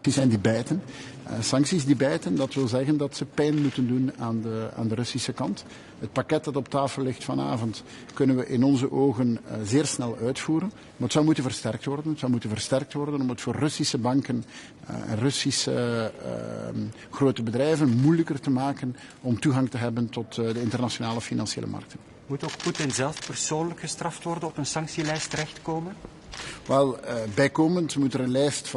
Sancties die bijten. Sancties die bijten, dat wil zeggen dat ze pijn moeten doen aan de Russische kant. Het pakket dat op tafel ligt vanavond kunnen we in onze ogen zeer snel uitvoeren. Maar het zou moeten versterkt worden. Het zou moeten versterkt worden om het voor Russische banken en Russische grote bedrijven moeilijker te maken om toegang te hebben tot de internationale financiële markten. Moet ook Poetin zelf persoonlijk gestraft worden, op een sanctielijst terechtkomen? Wel, bijkomend moet er een lijst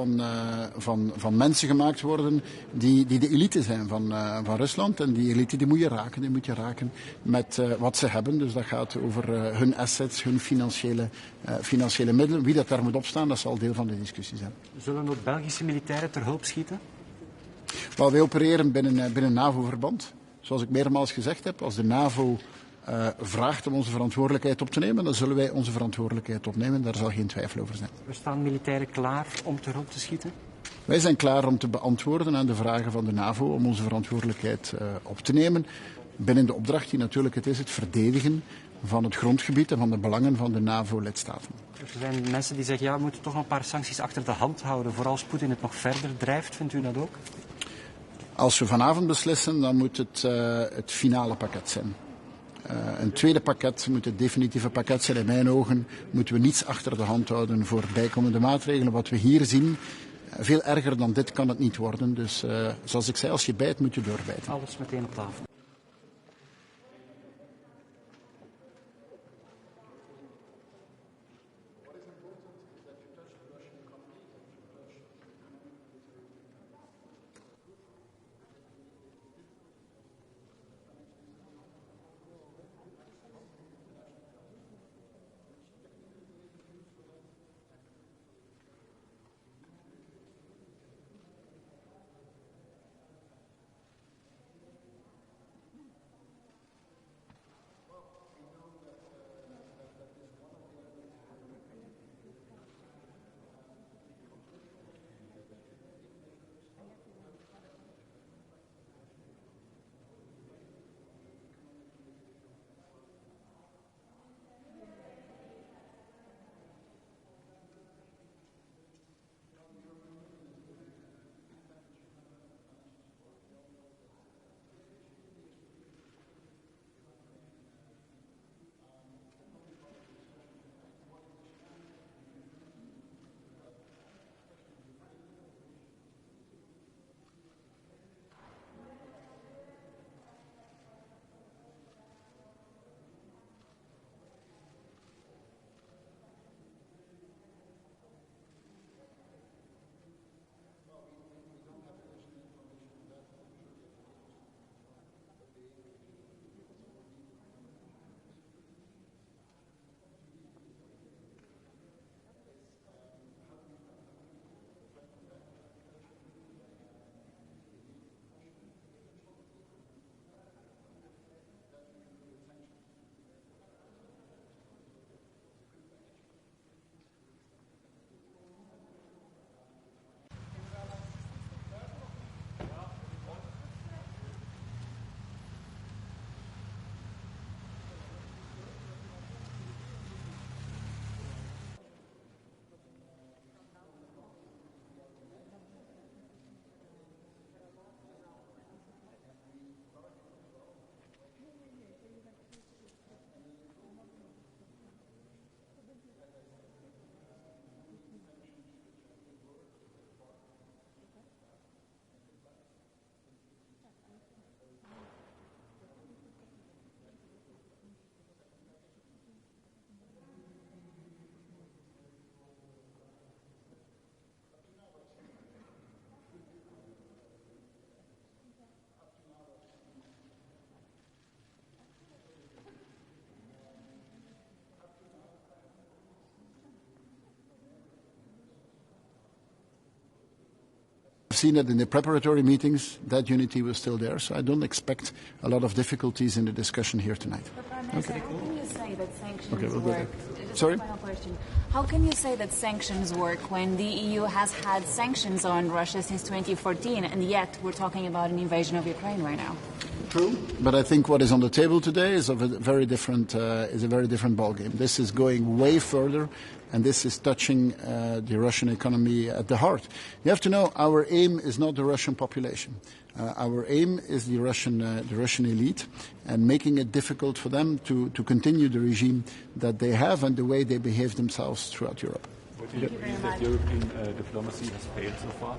van mensen gemaakt worden die de elite zijn van Rusland. En die elite die moet je raken. Die moet je raken met wat ze hebben. Dus dat gaat over hun assets, hun financiële middelen. Wie dat daar moet opstaan, dat zal deel van de discussie zijn. Zullen ook Belgische militairen ter hulp schieten? Wel, wij opereren binnen NAVO-verband. Zoals ik meermaals gezegd heb, als de NAVO vraagt om onze verantwoordelijkheid op te nemen, dan zullen wij onze verantwoordelijkheid opnemen. Daar zal geen twijfel over zijn. We staan militairen klaar om ter hulp te schieten? Wij zijn klaar om te beantwoorden aan de vragen van de NAVO om onze verantwoordelijkheid op te nemen. Binnen de opdracht die natuurlijk het is het verdedigen van het grondgebied en van de belangen van de NAVO-lidstaten. Er zijn mensen die zeggen, ja, we moeten toch nog een paar sancties achter de hand houden, vooral als Poetin het nog verder drijft. Vindt u dat ook? Als we vanavond beslissen, dan moet het finale pakket zijn. Een tweede pakket moet het definitieve pakket zijn. In mijn ogen moeten we niets achter de hand houden voor bijkomende maatregelen. Wat we hier zien, veel erger dan dit kan het niet worden. Dus zoals ik zei, als je bijt, moet je doorbijten. Alles meteen op tafel. seen that in the preparatory meetings, that unity was still there. So I don't expect a lot of difficulties in the discussion here tonight. But Prime Minister, how can you say that sanctions we'll go work? there. Just Sorry? a final question. How can you say that sanctions work when the EU has had sanctions on Russia since 2014, and yet we're talking about an invasion of Ukraine right now? True, but I think what is on the table today is of a very different ballgame. This is going way further, and this is touching the Russian economy at the heart. You have to know our aim is not the Russian population. Our aim is the Russian elite, and making it difficult for them to continue the regime that they have and the way they behave themselves throughout Europe. What do you agree that European diplomacy has failed so far?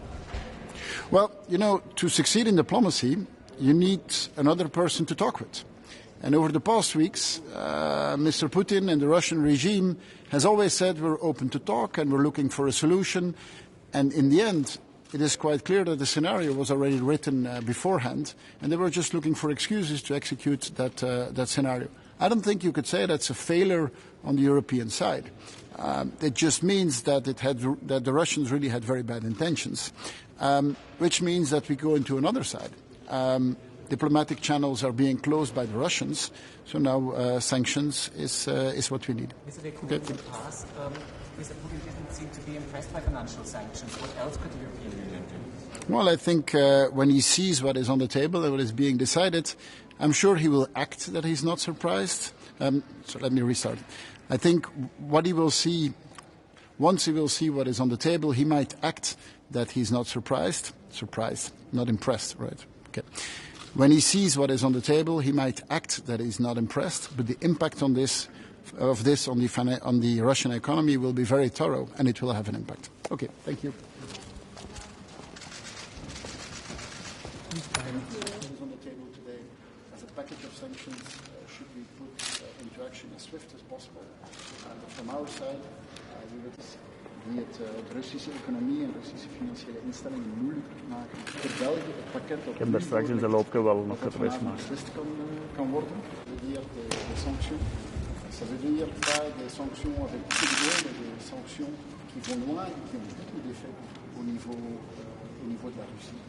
Well, to succeed in diplomacy, you need another person to talk with. And over the past weeks, Mr. Putin and the Russian regime has always said we're open to talk and we're looking for a solution. And in the end, it is quite clear that the scenario was already written beforehand, and they were just looking for excuses to execute that scenario. I don't think you could say that's a failure on the European side. It just means that that the Russians really had very bad intentions, which means that we go into another side. Diplomatic channels are being closed by the Russians, so now sanctions is what we need. Mr. De Croo, in the past, Mr. Putin didn't seem to be impressed by financial sanctions. What else could the European Union do? Well, I think when he sees what is on the table and what is being decided, I'm sure he will act that he's not surprised. So let me restart. I think what he will see, once he will see what is on the table, he might act that he's not surprised, not impressed, right? Okay. When he sees what is on the table, he might act that he's not impressed, but the impact on this on the Russian economy will be very thorough, and it will have an impact. Okay, thank you. On the table today, as a package of sanctions, should be put into action as swift as possible. From our side, we would die het de Russische economie en Russische financiële instellingen moeilijk maken. Voor België het pakket dat ik heb daar straks in de loop wel nog beslist kan worden. Ça veut dire des sanctions. Ça veut dire pas des sanctions avec tout le monde, mais des sanctions qui vont loin et qui ont beaucoup d'effets au niveau de la Russie.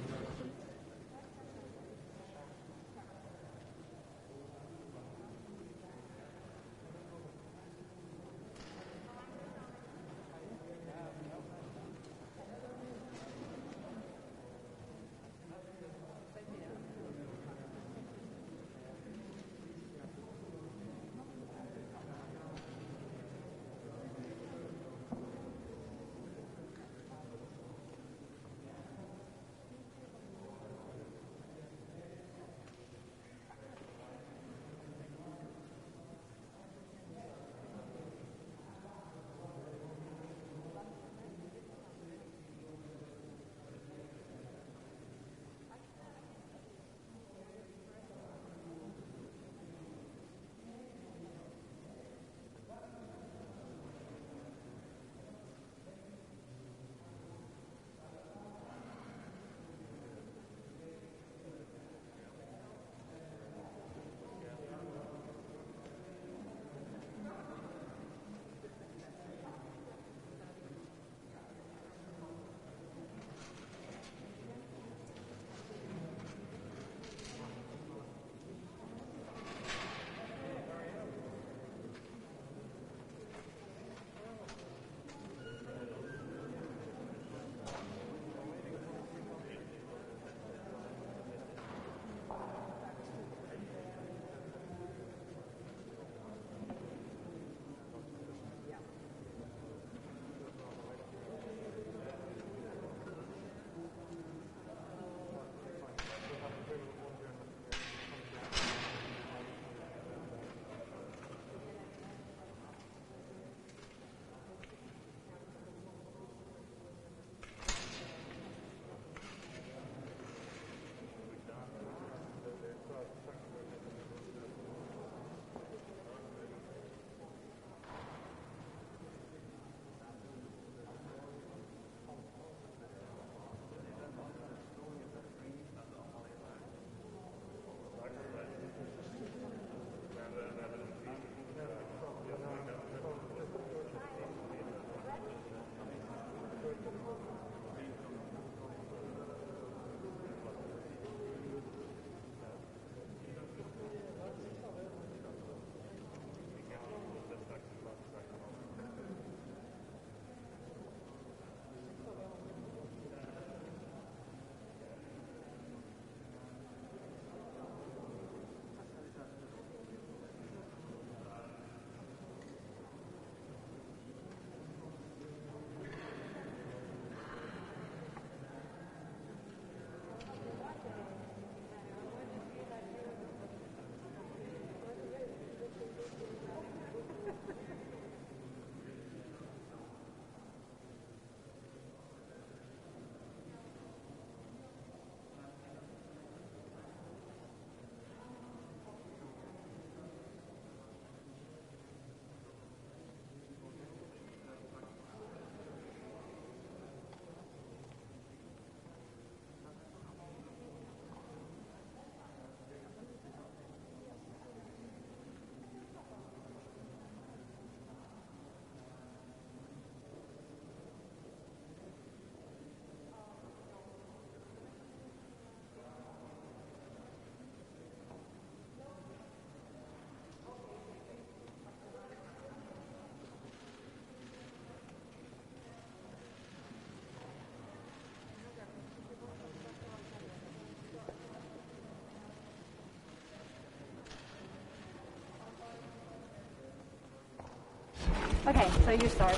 Okay, so you start.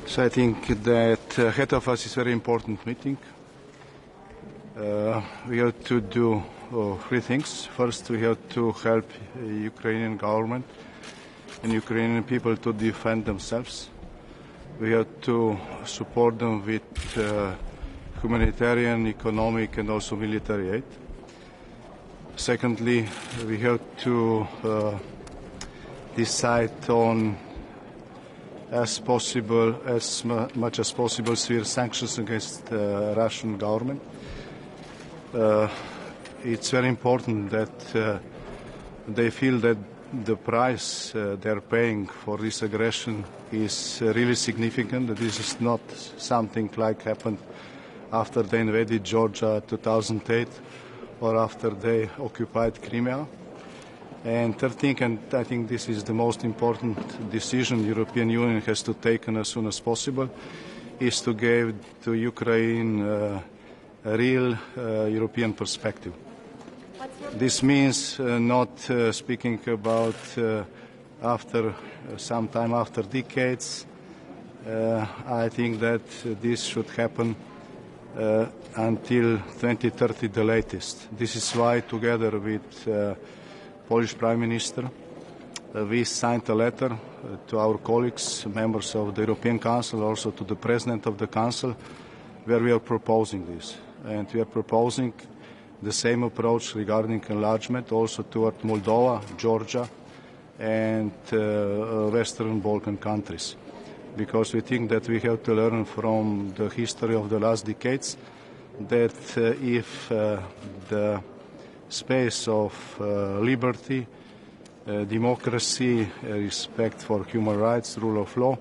So I think that ahead of us is a very important meeting. We have to do three things. First, we have to help Ukrainian government and Ukrainian people to defend themselves. We have to support them with humanitarian, economic, and also military aid. Secondly, we have to decide on as much as possible severe sanctions against the Russian government. It's very important that they feel that the price they're paying for this aggression is really significant, that this is not something like happened after they invaded Georgia 2008 or after they occupied Crimea. And third thing, and I think this is the most important decision the European Union has to take as soon as possible, is to give to Ukraine a real European perspective. This means not speaking about after some time, after decades. I think that this should happen until 2030 the latest. This is why, together with Polish Prime Minister, we signed a letter to our colleagues, members of the European Council, also to the President of the Council, where we are proposing this. And we are proposing the same approach regarding enlargement also toward Moldova, Georgia, and Western Balkan countries. Because we think that we have to learn from the history of the last decades that if the space of liberty, democracy, respect for human rights, rule of law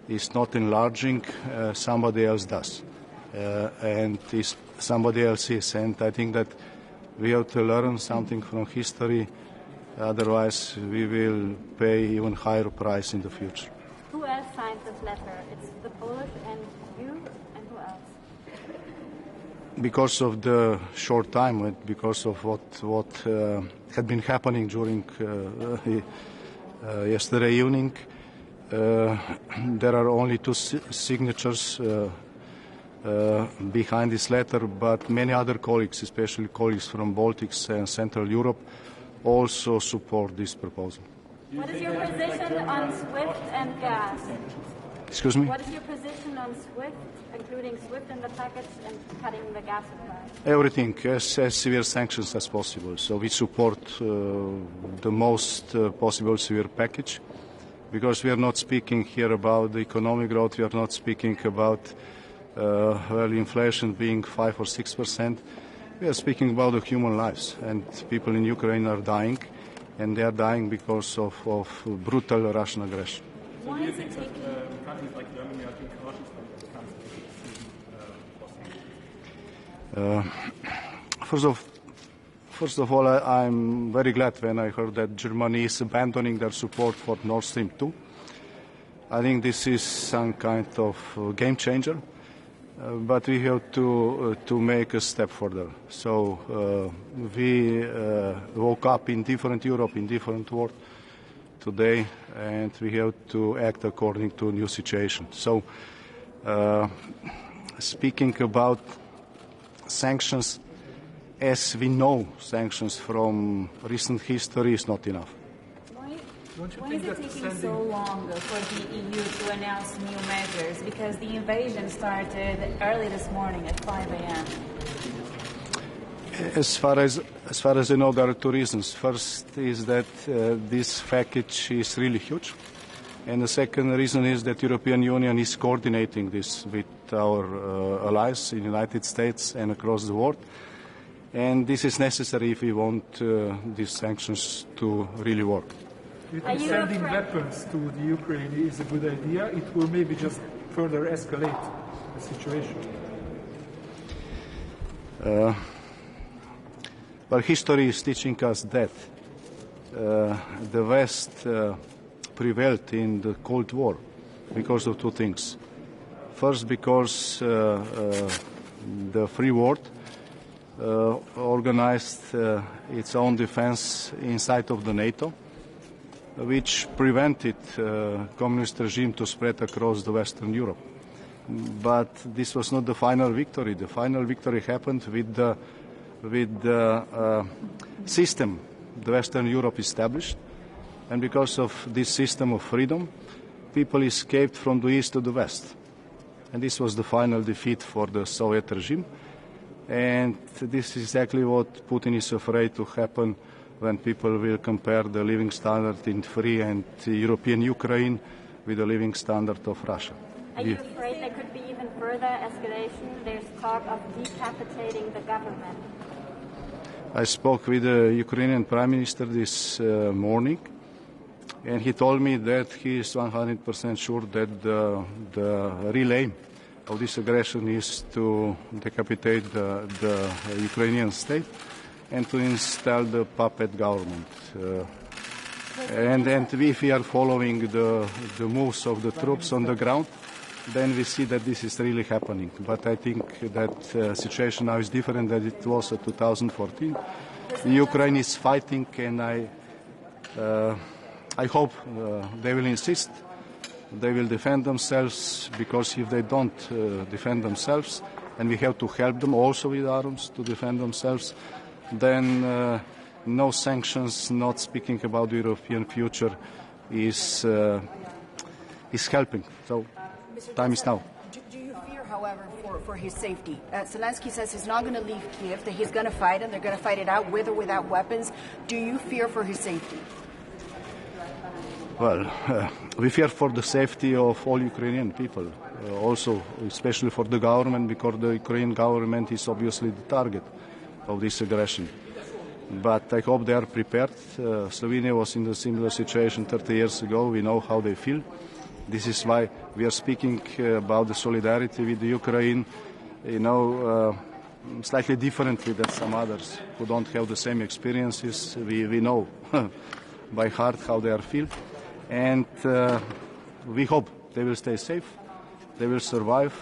is not enlarging, somebody else does. And somebody else is. And I think that we have to learn something from history, otherwise we will pay even higher price in the future. Who else signed this letter? It's the Polish and you, and who else? Because of the short time, because of what had been happening during yesterday evening, there are only two signatures behind this letter, but many other colleagues, especially colleagues from Baltics and Central Europe, also support this proposal. What is your position on SWIFT and gas? Excuse me? What is your position on SWIFT, including SWIFT in the package and cutting the gas supply? Everything, as severe sanctions as possible. So we support the most possible severe package, because we are not speaking here about the economic growth, we are not speaking about inflation being 5 or 6%. We are speaking about the human lives, and people in Ukraine are dying, and they are dying because of brutal Russian aggression. Why is it taking... countries like Germany are taking cautious when it comes to First of all, I'm very glad when I heard that Germany is abandoning their support for Nord Stream 2. I think this is some kind of game changer. But we have to make a step further. So we woke up in different Europe, in different world today, and we have to act according to a new situation. So speaking about sanctions, as we know, sanctions from recent history is not enough. Why is it taking so long for the EU to announce new measures? Because the invasion started early this morning at 5 a.m. As far as I know, there are two reasons. First is that this package is really huge. And the second reason is that the European Union is coordinating this with our allies in the United States and across the world. And this is necessary if we want these sanctions to really work. Do you think sending weapons to the Ukraine is a good idea? It will maybe just further escalate the situation. Well, history is teaching us that the West prevailed in the Cold War because of two things. First, because the free world organized its own defense inside of the NATO. which prevented communist regime to spread across the Western Europe. But this was not the final victory. The final victory happened with the system the Western Europe established, and because of this system of freedom, people escaped from the east to the west. And this was the final defeat for the Soviet regime. And this is exactly what Putin is afraid to happen when people will compare the living standard in free and European Ukraine with the living standard of Russia. Are you afraid there could be even further escalation? There's talk of decapitating the government. I spoke with the Ukrainian Prime Minister this morning, and he told me that he is 100% sure that the real aim of this aggression is to decapitate the Ukrainian state and to install the puppet government. And if we are following the moves of the troops on the ground, then we see that this is really happening. But I think that situation now is different than it was in 2014. Ukraine is fighting, and I hope they will insist. They will defend themselves, because if they don't defend themselves, and we have to help them also with arms to defend themselves, then no sanctions, not speaking about the European future, is helping. So time is now. Do you fear, however, for his safety? Zelensky says he's not going to leave Kiev, that he's going to fight, and they're going to fight it out with or without weapons. Do you fear for his safety? Well, we fear for the safety of all Ukrainian people, also especially for the government, because the Ukrainian government is obviously the target of this aggression. But I hope they are prepared. Slovenia was in a similar situation 30 years ago. We know how they feel. This is why we are speaking about the solidarity with the Ukraine, slightly differently than some others who don't have the same experiences. We know by heart how they are feel. And we hope they will stay safe, they will survive,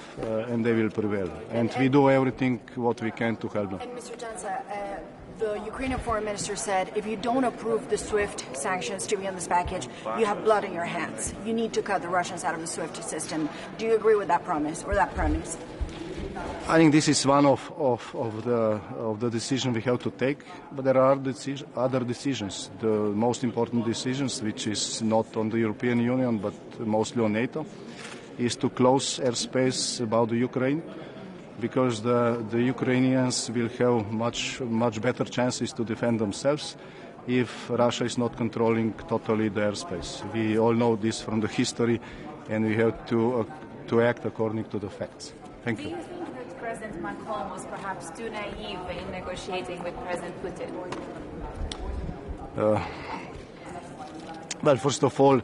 and they will prevail. And we do everything what we can to help them. And Mr. Jansa, the Ukrainian foreign minister said, if you don't approve the SWIFT sanctions to be on this package, you have blood in your hands. You need to cut the Russians out of the SWIFT system. Do you agree with that promise or that premise? I think this is one of the decisions we have to take, but there are other decisions. The most important decisions, which is not on the European Union but mostly on NATO, is to close airspace about the Ukraine, because the Ukrainians will have much better chances to defend themselves if Russia is not controlling totally the airspace. We all know this from the history, and we have to act according to the facts. Thank you. Do you think that President Macron was perhaps too naive in negotiating with President Putin? Well, first of all,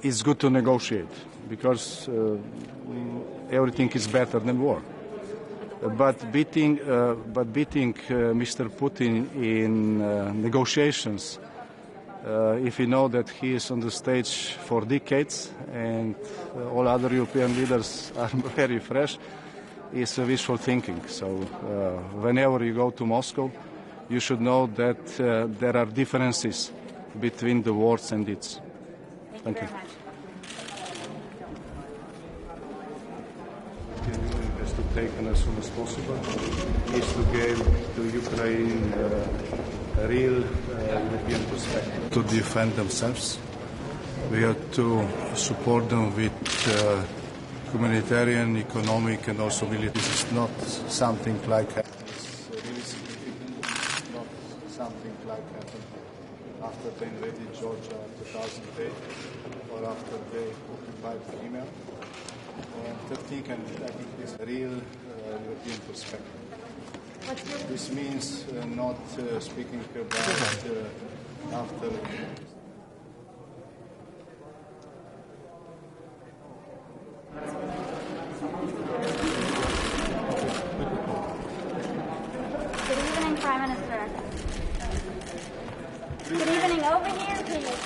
it's good to negotiate, because everything is better than war. But beating Mr. Putin in negotiations, if we know that he is on the stage for decades and all other European leaders are very fresh, is wishful thinking. So whenever you go to Moscow, you should know that there are differences between the words and deeds. Thank you. Has to taken as soon as possible is to give to Ukraine a real European perspective to defend themselves. We have to support them with humanitarian, economic, and also military. This is not something like it's really significant. It's not something like happened after they invaded Georgia in 2008 or after they occupied Crimea. And I think this is a real European perspective. This means not speaking about after. Good evening, Prime Minister. Good evening. Over here, please.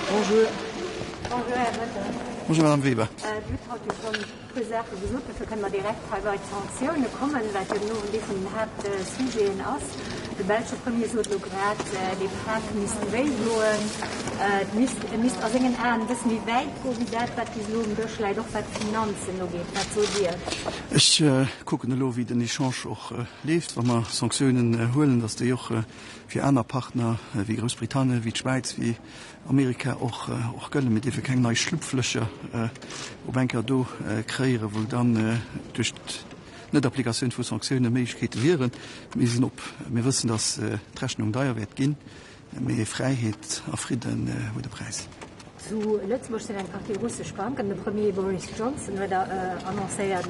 Bonjour. Bonjour Madame Weber. Du hat schon gesagt, wir können direkt bei Sanktionen kommen, weil wir nur diesen hat Syrien aus. Der belgische Premier so gerade die Park müssen wegholen, müsst aus irgendeinem an wissen wie weit wo wie das was die so durchschleidet auch was Finanzen noch geht, was so dir. Ich gucke nur wie den Échange auch lebt, wenn wir Sanktionen holen, dass die auch für andere Partner wie Großbritannien, wie die Schweiz, wie Amerika auch gönnen, mit denen wir keine neue Schlupflöcher Banker do kreieren, wo dann durch nicht Applikation von Sanktionen Möglichkeiten wären. Wir wissen, dass die Rechnung teuer wird gehen, mehr Freiheit auf Frieden mit dem Preis. Zu Lützburg sind einfach die russische Banken. Der Premier Boris Johnson hat annonciert,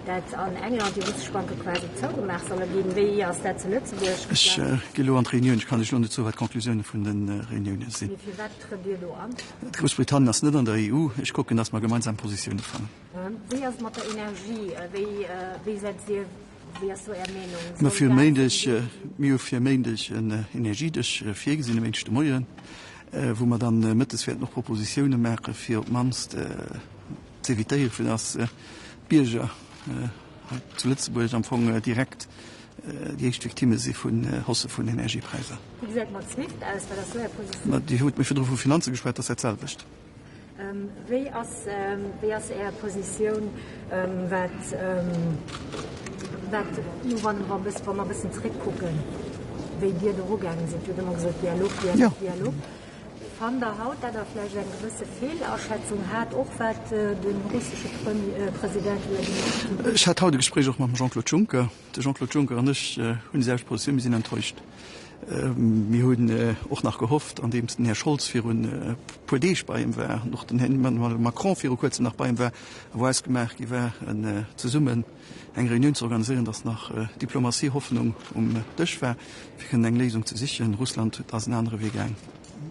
dass an England die russische Banken quasi zugemacht sollen, gegen wie aus der zu Lützburg. Ich gehe an Reunion, ich kann nicht nur zu weit Konklusionen von den Reunionen sehen. Wie viel tritt ihr da an? Großbritannien ist nicht an der EU. Ich gucke, dass wir gemeinsam Positionen fangen. Wie ist mit der Energie? Wie seid ihr? Ma fir méindech en energiedech Vigesinn menchte Moien, wo man dann Mëttesfir noch Propositionioune Mäke fir op manst zevitéier vun ass Bierger zu Lützeburg amfong direkt die Echtime se vun Hosse vun Energiepreise. Die huet mé fir vu Finanze gesperrt, dat erzelwicht. Wie as Position wann man bis Trick gucken, wie dir dergegangen sind gesagt, Dialog. Von der Haut, da der vielleicht eine gewisse Fehlausschätzung hat, auch was den russischen Präsident über Ich hatte heute Gespräch auch mit Jean-Claude Juncker. Der Jean-Claude Juncker und ich haben selbst Position, wir sind enttäuscht. Wir haben auch noch gehofft, an dem Herr Scholz für ein Politik bei ihm war, noch den Herrn Macron für kurz nach bei ihm war, es gemerkt, ich war zusammen eine Reunion zu organisieren, dass nach Diplomatie Hoffnung durch war, für eine Lösung zu sichern. Russland hat das einen anderen Weg gegangen.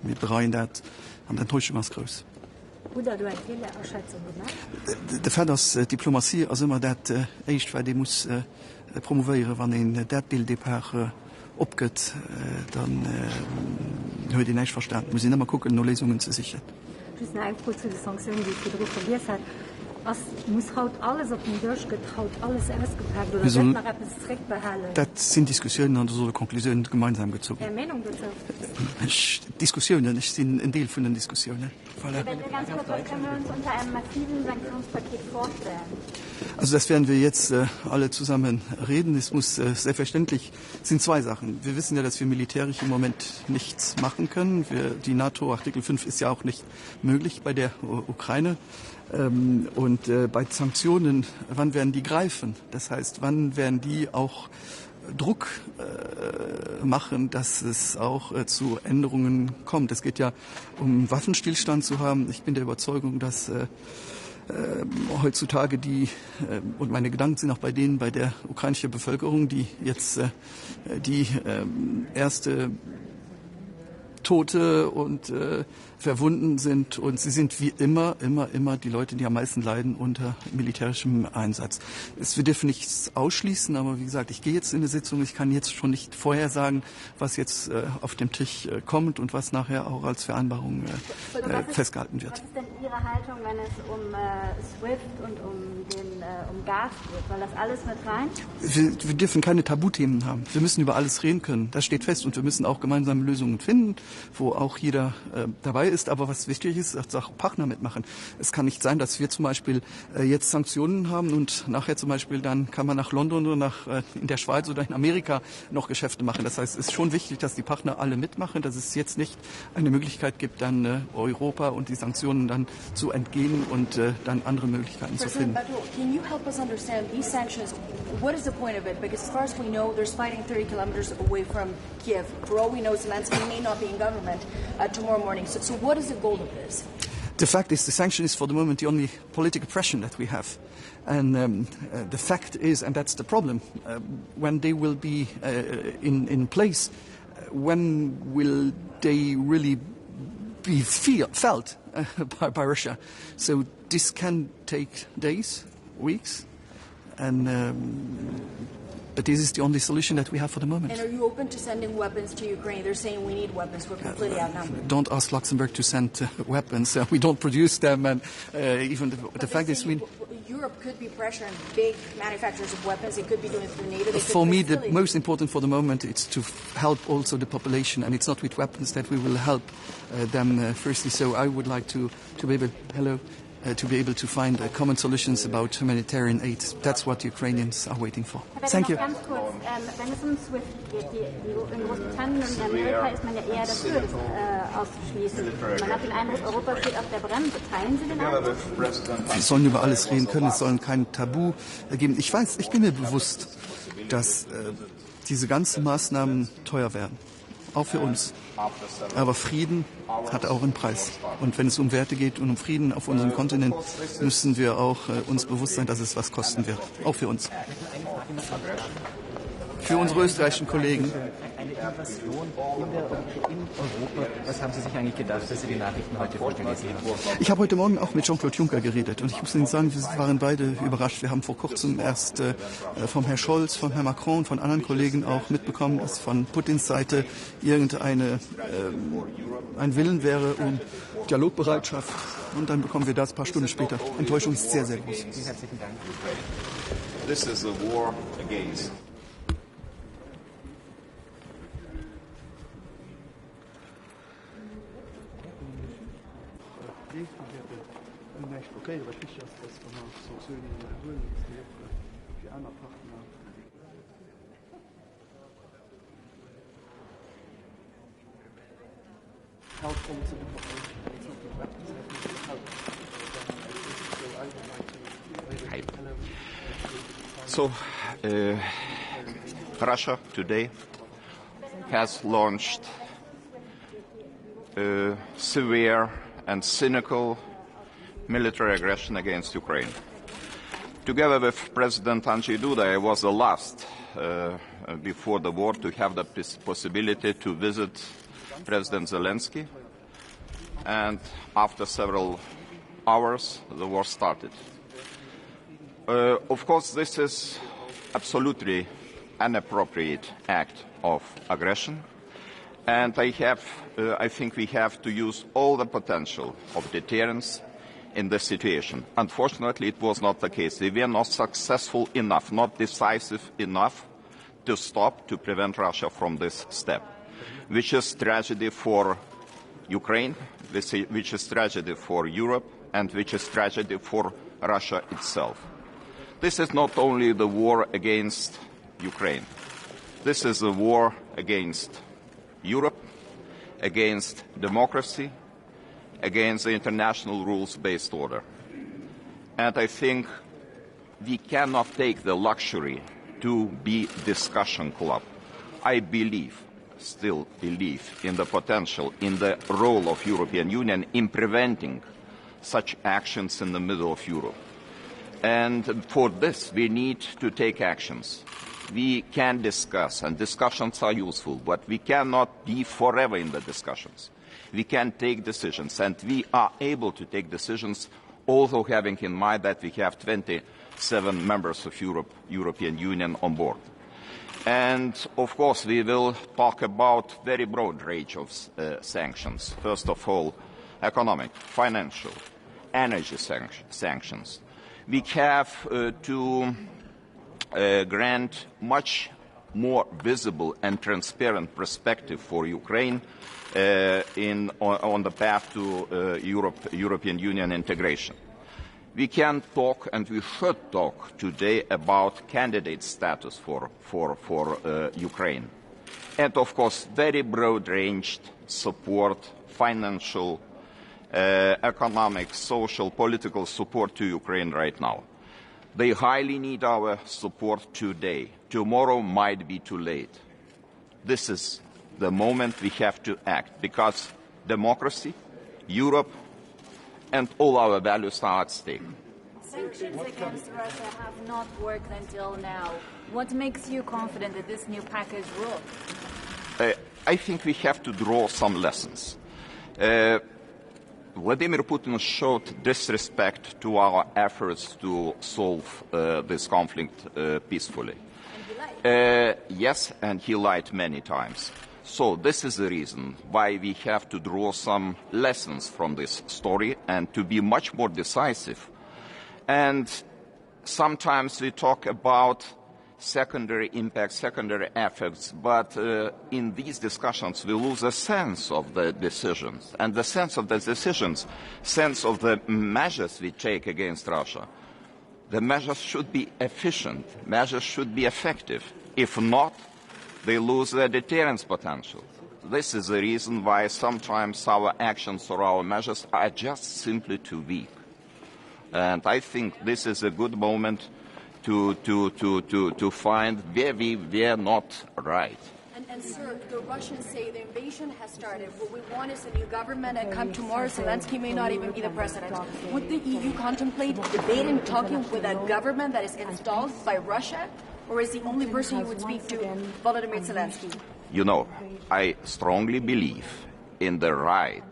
Wir bereuen das, und die Enttäuschung ist groß. Oder du eine Fehlausschätzung gemacht? Der Fall, dass Diplomatie also immer das echt, weil die muss promovieren, wenn ein das Deal abgeht, dann hört die nicht verstanden. Wir müssen immer gucken, nur Lösungen zu sichern. Das ist eine kurze Sanktion, die ich darauf probiert habe. Muss haut alles auf den Tisch getraut, alles ausgepackt oder wird noch etwas strikt behalten? Das sind Diskussionen und so Konklusionen gemeinsam gezogen. Meinung dazu? Diskussionen, ich bin ein Teil von den Diskussionen. Wenn wir ganz kurz, was können wir uns unter einem massiven Sanktionspaket vorstellen? Also das werden wir jetzt alle zusammen reden. Es muss selbstverständlich sind zwei Sachen. Wir wissen ja, dass wir militärisch im Moment nichts machen können. Die NATO Artikel 5 ist ja auch nicht möglich bei der Ukraine. Und bei Sanktionen, wann werden die greifen? Das heißt, wann werden die auch Druck machen, dass es auch zu Änderungen kommt? Es geht ja um Waffenstillstand zu haben. Ich bin der Überzeugung, dass heutzutage und meine Gedanken sind auch bei denen, bei der ukrainischen Bevölkerung, die jetzt die erste Tote und verwunden sind. Und sie sind wie immer die Leute, die am meisten leiden unter militärischem Einsatz. Wir dürfen nichts ausschließen, aber wie gesagt, ich gehe jetzt in eine Sitzung. Ich kann jetzt schon nicht vorhersagen, was jetzt auf dem Tisch kommt und was nachher auch als Vereinbarung festgehalten wird. Was ist denn Ihre Haltung, wenn es um SWIFT und um Gas geht? Soll das alles mit rein? Wir dürfen keine Tabuthemen haben. Wir müssen über alles reden können. Das steht fest. Und wir müssen auch gemeinsame Lösungen finden, wo auch jeder dabei ist. Aber was wichtig ist, dass auch Partner mitmachen. Es kann nicht sein, dass wir zum Beispiel jetzt Sanktionen haben und nachher zum Beispiel dann kann man nach London oder in der Schweiz oder in Amerika noch Geschäfte machen. Das heißt, es ist schon wichtig, dass die Partner alle mitmachen, dass es jetzt nicht eine Möglichkeit gibt, dann Europa und die Sanktionen dann zu entgehen und dann andere Möglichkeiten zu finden. Can you help us understand these sanctions? What is the point of it? Because as far as we know, there's fighting 30 kilometers away from Kiev. For all we know, Zelensky may not be in government tomorrow morning. So what is the goal of this? The fact is, the sanction is for the moment the only political pressure that we have. And the fact is, and that's the problem, when they will be in place, when will they really be felt by Russia? So this can take days, weeks, and But this is the only solution that we have for the moment. And are you open to sending weapons to Ukraine? They're saying we need weapons. We're completely outnumbered. Don't ask Luxembourg to send weapons. We don't produce them, and even the fact is, Europe could be pressuring big manufacturers of weapons. It could be doing it through NATO. For me, the most important for the moment is to help also the population, and it's not with weapons that we will help them firstly. So I would like to be able to find common solutions about humanitarian aid. That's what Ukrainians are waiting for. Thank you. Ganz kurz, wenn es um SWIFT geht, in Großbritannien und Amerika ist man ja eher dafür, das auszuschließen. Man hat den Eindruck, Europa steht auf der Bremse. Teilen Sie den Eindruck? Wir sollen über alles reden können, es sollen kein Tabu geben. Ich bin mir bewusst, dass diese ganzen Maßnahmen teuer werden, auch für uns. Aber Frieden hat auch einen Preis. Und wenn es um Werte geht und um Frieden auf unserem Kontinent, müssen wir auch uns bewusst sein, dass es was kosten wird. Auch für uns. Für unsere österreichischen Kollegen. Eine Invasion in Europa. Was haben Sie sich eigentlich gedacht, dass Sie die Nachrichten heute vorgelesen haben? Ich habe heute Morgen auch mit Jean-Claude Juncker geredet und ich muss Ihnen sagen, wir waren beide überrascht. Wir haben vor kurzem erst vom Herrn Scholz, von Herrn Macron und von anderen Kollegen auch mitbekommen, dass von Putins Seite ein Willen wäre um Dialogbereitschaft. Und dann bekommen wir das ein paar Stunden später. Enttäuschung ist sehr, sehr groß. Herzlichen Dank. This is a war against. So, Russia today has launched a severe and cynical military aggression against Ukraine. Together with President Andrzej Duda, I was the last before the war to have the possibility to visit President Zelensky, and after several hours, the war started. Of course, this is absolutely an inappropriate act of aggression, and I think we have to use all the potential of deterrence in this situation. Unfortunately, it was not the case. We were not successful enough, not decisive enough to prevent Russia from this step, which is tragedy for Ukraine, which is tragedy for Europe, and which is tragedy for Russia itself. This is not only the war against Ukraine. This is a war against Europe, against democracy, against the international rules-based order. And I think we cannot take the luxury to be discussion club. I still believe in the potential, in the role of European Union in preventing such actions in the middle of Europe. And for this, we need to take actions. We can discuss, and discussions are useful, but we cannot be forever in the discussions. We can take decisions, and we are able to take decisions, also having in mind that we have 27 members of European Union on board. And, of course, we will talk about very broad range of sanctions. First of all, economic, financial, energy sanctions. We have to grant much more visible and transparent perspective for Ukraine on the path to European Union integration. We can talk, and we should talk today, about candidate status for Ukraine. And, of course, very broad-ranged support, financial, economic, social, political support to Ukraine right now. They highly need our support today. Tomorrow might be too late. This is the moment we have to act, because democracy, Europe, and all our values are at stake. Sanctions against Russia have not worked until now. What makes you confident that this new package will? I think we have to draw some lessons. Vladimir Putin showed disrespect to our efforts to solve this conflict peacefully. Yes, and he lied many times. So this is the reason why we have to draw some lessons from this story and to be much more decisive. And sometimes we talk about secondary impacts, secondary effects, but in these discussions we lose a sense of the decisions. And the sense of the decisions, sense of the measures we take against Russia. The measures should be efficient, measures should be effective. If not, they lose their deterrence potential. This is the reason why sometimes our actions or our measures are just simply too weak. And I think this is a good moment to find where we were not right. And sir, the Russians say the invasion has started. What we want is a new government, and come tomorrow, Zelensky may not even be the president. Would the EU contemplate debating, talking with a government that is installed by Russia? Or is the only person you would speak to Volodymyr Zelensky? You know, I strongly believe in the right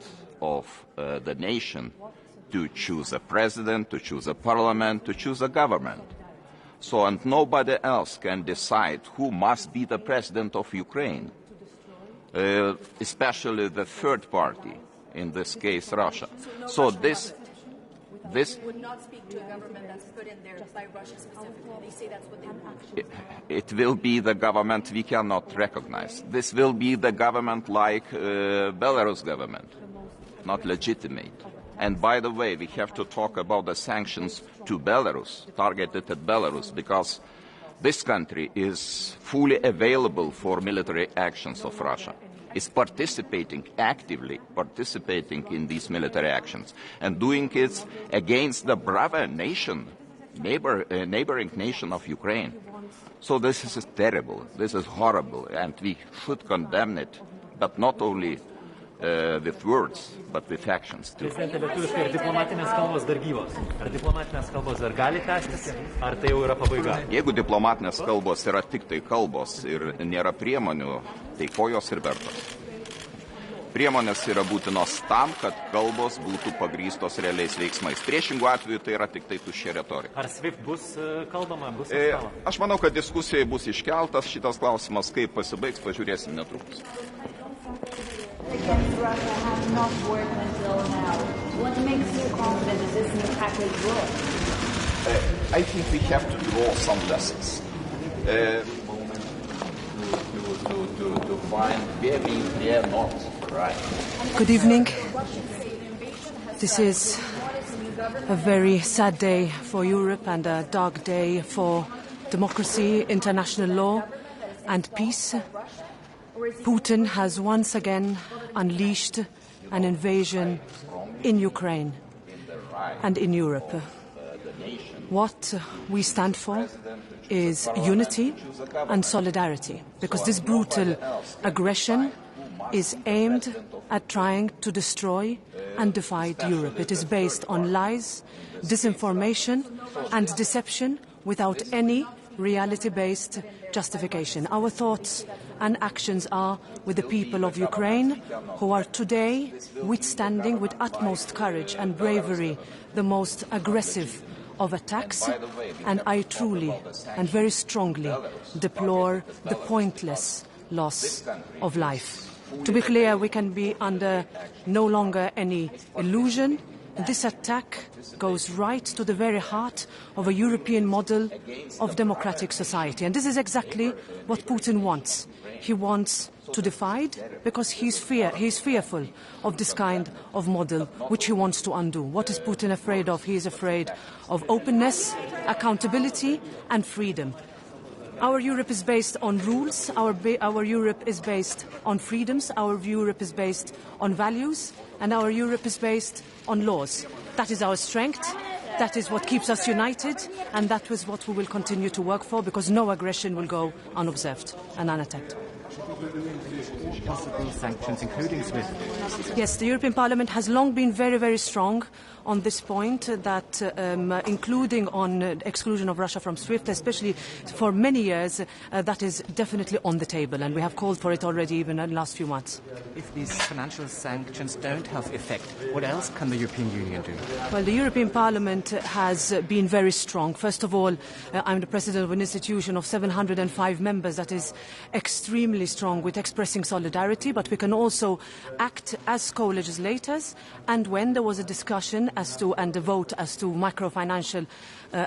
of the nation to choose a president, to choose a parliament, to choose a government. So, and nobody else can decide who must be the president of Ukraine, especially the third party, in this case Russia. So this would not speak to a government that's put in there by Russia specifically. They say that's what they want. It will be the government we cannot recognize. This will be the government like Belarus government, not legitimate. And by the way, we have to talk about the sanctions to Belarus, targeted at Belarus, because this country is fully available for military actions of Russia. Is participating, actively participating in these military actions, and doing it against the brother nation, neighboring nation of Ukraine. So this is terrible, this is horrible, and we should condemn it, but not only with words, but with actions too. Prezidente, lietuviškai ar diplomatinės kalbos dar gyvos? Ar diplomatinės kalbos dar gali tęstis? Ar tai jau yra pabaiga? Jeigu diplomatinės kalbos yra tik tai kalbos ir nėra priemonių, tai ko jos ir vertos? Priemonės yra būtinos tam, kad kalbos būtų pagrįstos realiais veiksmais. Priešingų atveju tai yra tik tai tuščia retorika. Ar SWIFT bus kalbama, bus Aš manau, kad diskusijai bus iškeltas šitas klausimas, kaip pasibaigs, pažiūrėsim netrukus. Against Russia has not worked until now. What makes you confident that this new package will? I think we have to draw some lessons to find where we are not right. Good evening. This is a very sad day for Europe and a dark day for democracy, international law and peace. Putin has once again unleashed an invasion in Ukraine and in Europe. What we stand for is unity and solidarity, because this brutal aggression is aimed at trying to destroy and divide Europe. It is based on lies, disinformation and deception without any reality-based justification. Our thoughts and actions are with the people of Ukraine, who are today withstanding with utmost courage and bravery the most aggressive of attacks, and I truly and very strongly deplore the pointless loss of life. To be clear, we can be under no longer any illusion. This attack goes right to the very heart of a European model of democratic society. And this is exactly what Putin wants. He wants to divide because he's fearful of this kind of model, which he wants to undo. What is Putin afraid of? He is afraid of openness, accountability and freedom. Our Europe is based on rules, our Europe is based on freedoms, our Europe is based on values, and our Europe is based on laws. That is our strength, that is what keeps us united, and that is what we will continue to work for, because no aggression will go unobserved and unattacked. Should the EU engage all possible sanctions, including SWIFT? Yes, the European Parliament has long been very, very strong on this point, that including on exclusion of Russia from SWIFT, especially for many years, that is definitely on the table, and we have called for it already even in the last few months. If these financial sanctions don't have effect, what else can the European Union do? Well, the European Parliament has been very strong. First of all, I'm the president of an institution of 705 members that is extremely strong with expressing solidarity, but we can also act as co-legislators, and when there was a discussion as to and a vote as to microfinancial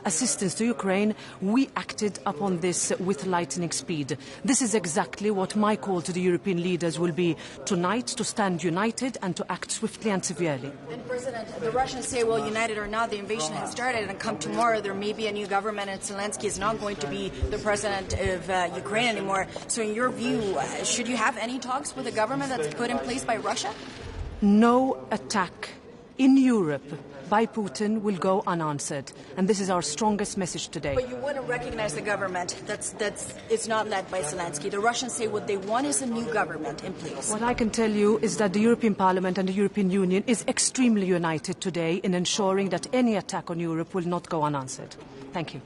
assistance to Ukraine, we acted upon this with lightning speed. This is exactly what my call to the European leaders will be tonight, to stand united and to act swiftly and severely. And President, the Russians say, well, united or not, the invasion has started, and come tomorrow there may be a new government and Zelensky is not going to be the president of Ukraine anymore. So in your view, should you have any talks with a government that's put in place by Russia? No attack in Europe by Putin will go unanswered, and this is our strongest message today. But you wouldn't recognize the government it's not led by Zelensky. The Russians say what they want is a new government in place. What I can tell you is that the European Parliament and the European Union is extremely united today in ensuring that any attack on Europe will not go unanswered. Thank you.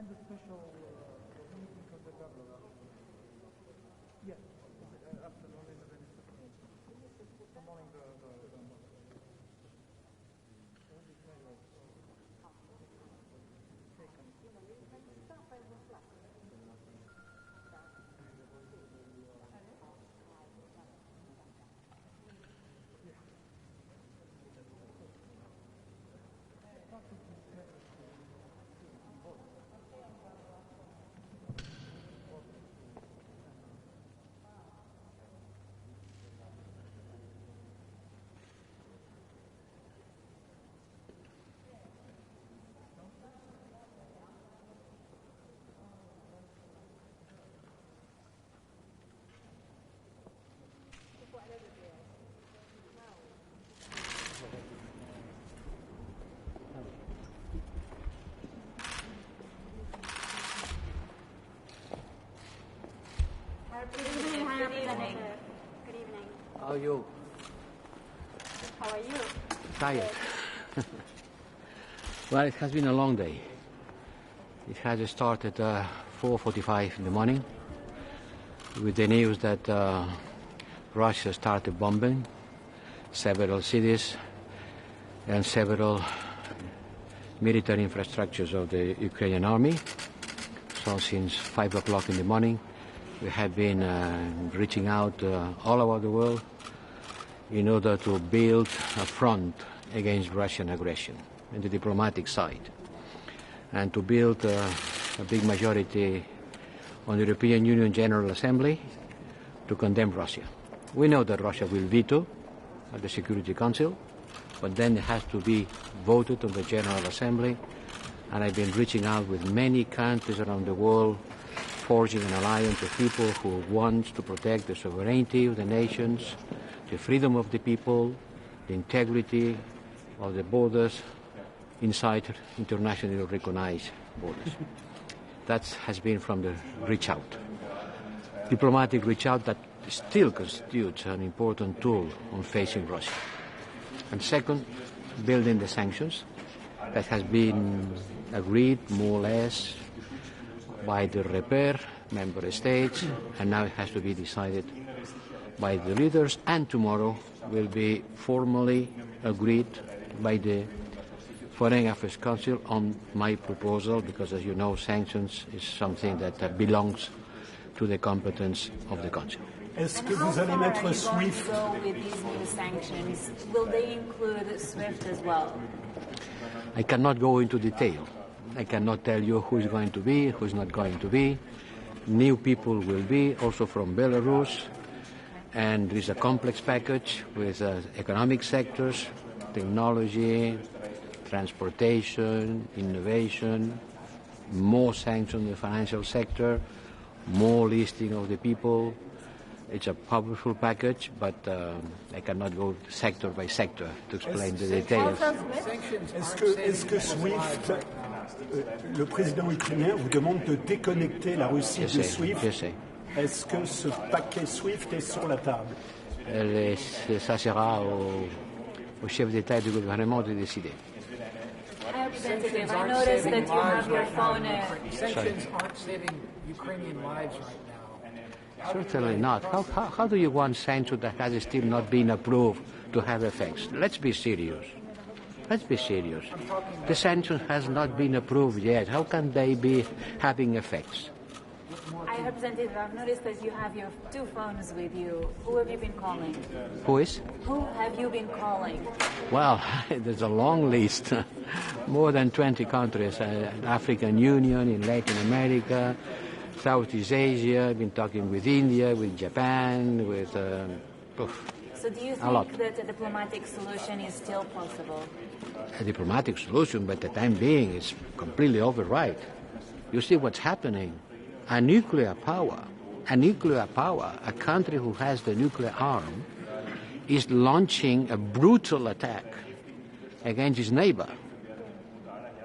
And the special meeting of the governor. Yes, afternoon in the Venice. The morning, Good evening, High Representative. Good evening. How are you? How are you? Tired. Well, it has been a long day. It has started 4:45 in the morning with the news that Russia started bombing several cities and several military infrastructures of the Ukrainian army. So since 5 o'clock in the morning, we have been reaching out all over the world in order to build a front against Russian aggression on the diplomatic side, and to build a big majority on the European Union General Assembly to condemn Russia. We know that Russia will veto at the Security Council, but then it has to be voted on the General Assembly, and I've been reaching out with many countries around the world, forging an alliance of people who want to protect the sovereignty of the nations, the freedom of the people, the integrity of the borders inside internationally recognized borders. That has been from the reach out. Diplomatic reach out that still constitutes an important tool on facing Russia. And second, building the sanctions that has been agreed more or less by the repair member states, and now it has to be decided by the leaders, and tomorrow will be formally agreed by the Foreign Affairs Council on my proposal, because as you know, sanctions is something that belongs to the competence of the Council. Est-ce que vous allez mettre SWIFT? With these new sanctions, will they include SWIFT as well? I cannot go into detail. I cannot tell you who is going to be, who is not going to be. New people will be, also from Belarus, and there is a complex package with economic sectors, technology, transportation, innovation, more sanctions in the financial sector, more listing of the people. It's a powerful package, but I cannot go sector by sector to explain the details. Est-ce que SWIFT, le président ukrainien vous demande de déconnecter la Russie de SWIFT? Je sais. Est-ce que ce paquet SWIFT est sur la table? Ça sera au chef d'État et de gouvernement de décider. Representative, I noticed that you have your phone. Sanctions aren't saving Ukrainian lives right now. Certainly not. How do you want sanctions that has still not been approved to have effects? Let's be serious. Let's be serious. The sanctions has not been approved yet. How can they be having effects? Representative, I've noticed that you have your two phones with you. Who have you been calling? Who is? Who have you been calling? Well, there's a long list. More than 20 countries. African Union, in Latin America, Southeast Asia. I've been talking with India, with Japan, with... So do you think that a diplomatic solution is still possible? A diplomatic solution, but the time being, is completely override. You see what's happening. A nuclear power, a country who has the nuclear arm, is launching a brutal attack against its neighbor.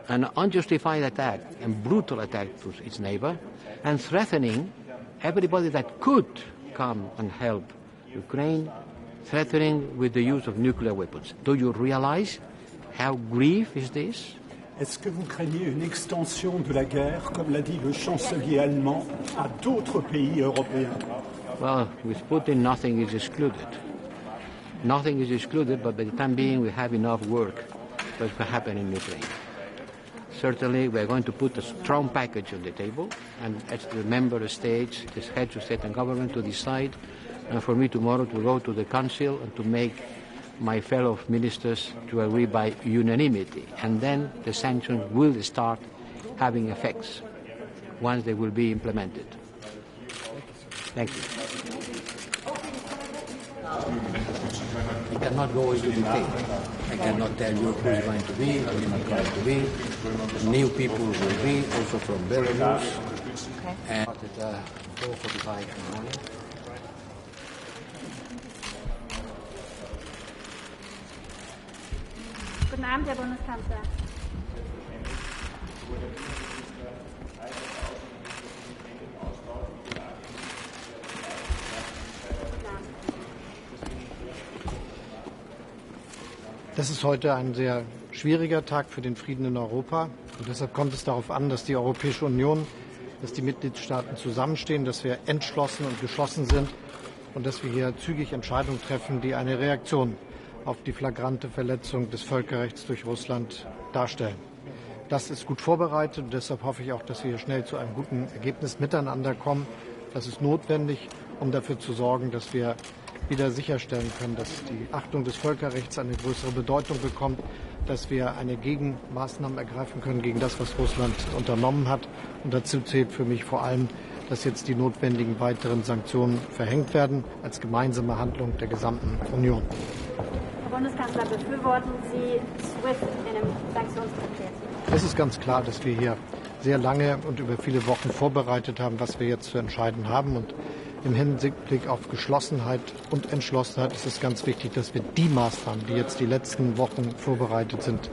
An unjustified attack and brutal attack to its neighbor, and threatening everybody that could come and help Ukraine threatening with the use of nuclear weapons. Do you realize how grave is this? Est-ce que vous craignez une extension de la guerre, comme l'a dit le chancelier allemand, à d'autres pays européens? Well, with Putin, nothing is excluded. Nothing is excluded, but by the time being, we have enough work that can happen in Ukraine. Certainly, we are going to put a strong package on the table, and it's the member states, the heads of state and government, to decide, and for me tomorrow to go to the Council and to make my fellow ministers to agree by unanimity, and then the sanctions will start having effects once they will be implemented. Thank you. I cannot go into detail. I cannot tell you who is going to be, who is not going to be. New people will be, also from Belarus. Okay. And at 4:45 in the morning. Guten Abend, Herr Bundeskanzler. Das ist heute ein sehr schwieriger Tag für den Frieden in Europa. Und deshalb kommt es darauf an, dass die Europäische Union, dass die Mitgliedstaaten zusammenstehen, dass wir entschlossen und geschlossen sind und dass wir hier zügig Entscheidungen treffen, die eine Reaktion auf die flagrante Verletzung des Völkerrechts durch Russland darstellen. Das ist gut vorbereitet und deshalb hoffe ich auch, dass wir hier schnell zu einem guten Ergebnis miteinander kommen. Das ist notwendig, um dafür zu sorgen, dass wir wieder sicherstellen können, dass die Achtung des Völkerrechts eine größere Bedeutung bekommt, dass wir eine Gegenmaßnahme ergreifen können gegen das, was Russland unternommen hat. Und dazu zählt für mich vor allem, dass jetzt die notwendigen weiteren Sanktionen verhängt werden, als gemeinsame Handlung der gesamten Union. Herr Bundeskanzler, befürworten Sie SWIFT in einem Sanktionspaket? Es ist ganz klar, dass wir hier sehr lange und über viele Wochen vorbereitet haben, was wir jetzt zu entscheiden haben. Und im Hinblick auf Geschlossenheit und Entschlossenheit ist es ganz wichtig, dass wir die Maßnahmen, die jetzt die letzten Wochen vorbereitet sind,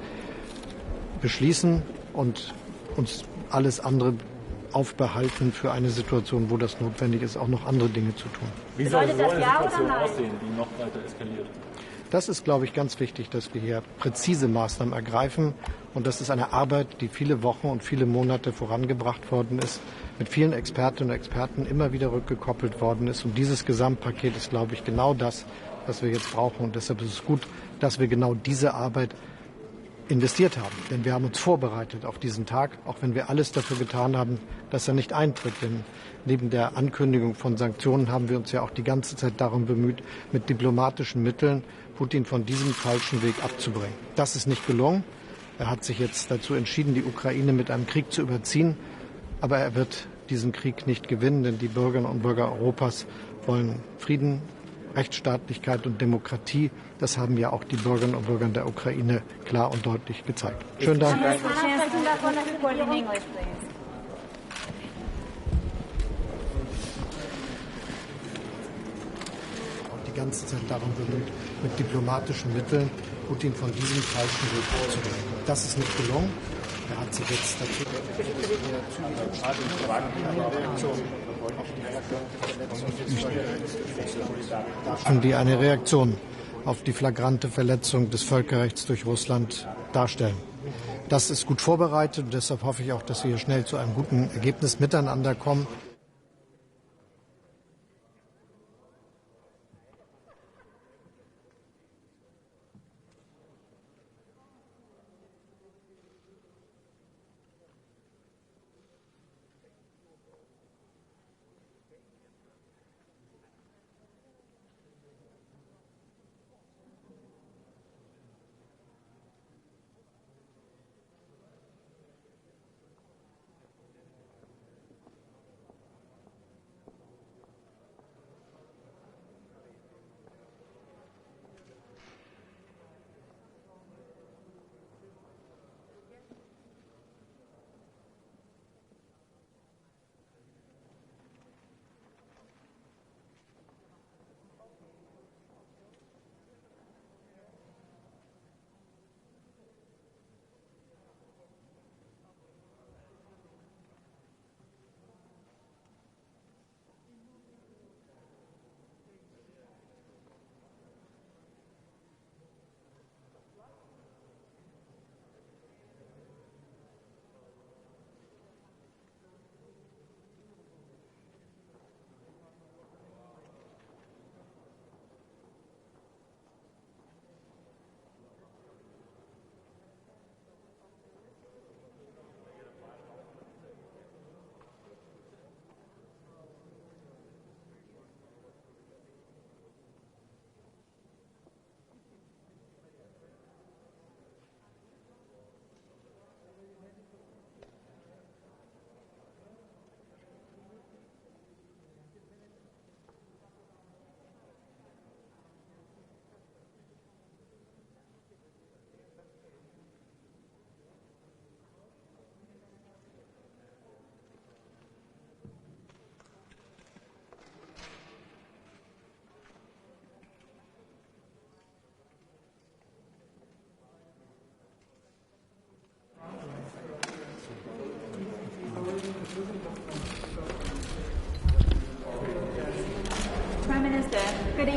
beschließen und uns alles andere aufbehalten für eine Situation, wo das notwendig ist, auch noch andere Dinge zu tun. Wie soll so eine Situation aussehen, die noch weiter eskaliert? Das ist, glaube ich, ganz wichtig, dass wir hier präzise Maßnahmen ergreifen. Und das ist eine Arbeit, die viele Wochen und viele Monate vorangebracht worden ist, mit vielen Expertinnen und Experten immer wieder rückgekoppelt worden ist. Und dieses Gesamtpaket ist, glaube ich, genau das, was wir jetzt brauchen. Und deshalb ist es gut, dass wir genau diese Arbeit investiert haben. Denn wir haben uns vorbereitet auf diesen Tag, auch wenn wir alles dafür getan haben, dass er nicht eintritt. Denn neben der Ankündigung von Sanktionen haben wir uns ja auch die ganze Zeit darum bemüht, mit diplomatischen Mitteln Putin von diesem falschen Weg abzubringen. Das ist nicht gelungen. Er hat sich jetzt dazu entschieden, die Ukraine mit einem Krieg zu überziehen. Aber er wird diesen Krieg nicht gewinnen, denn die Bürgerinnen und Bürger Europas wollen Frieden, Rechtsstaatlichkeit und Demokratie. Das haben ja auch die Bürgerinnen und Bürger der Ukraine klar und deutlich gezeigt. Schönen Dank. Die ganze Zeit darum bemüht, mit diplomatischen Mitteln Putin von diesem falschen Weg abzubringen. Das ist nicht gelungen. Er hat sich jetzt dazu die eine Reaktion auf die flagrante Verletzung des Völkerrechts durch Russland darstellen. Das ist gut vorbereitet und deshalb hoffe ich auch, dass wir hier schnell zu einem guten Ergebnis miteinander kommen.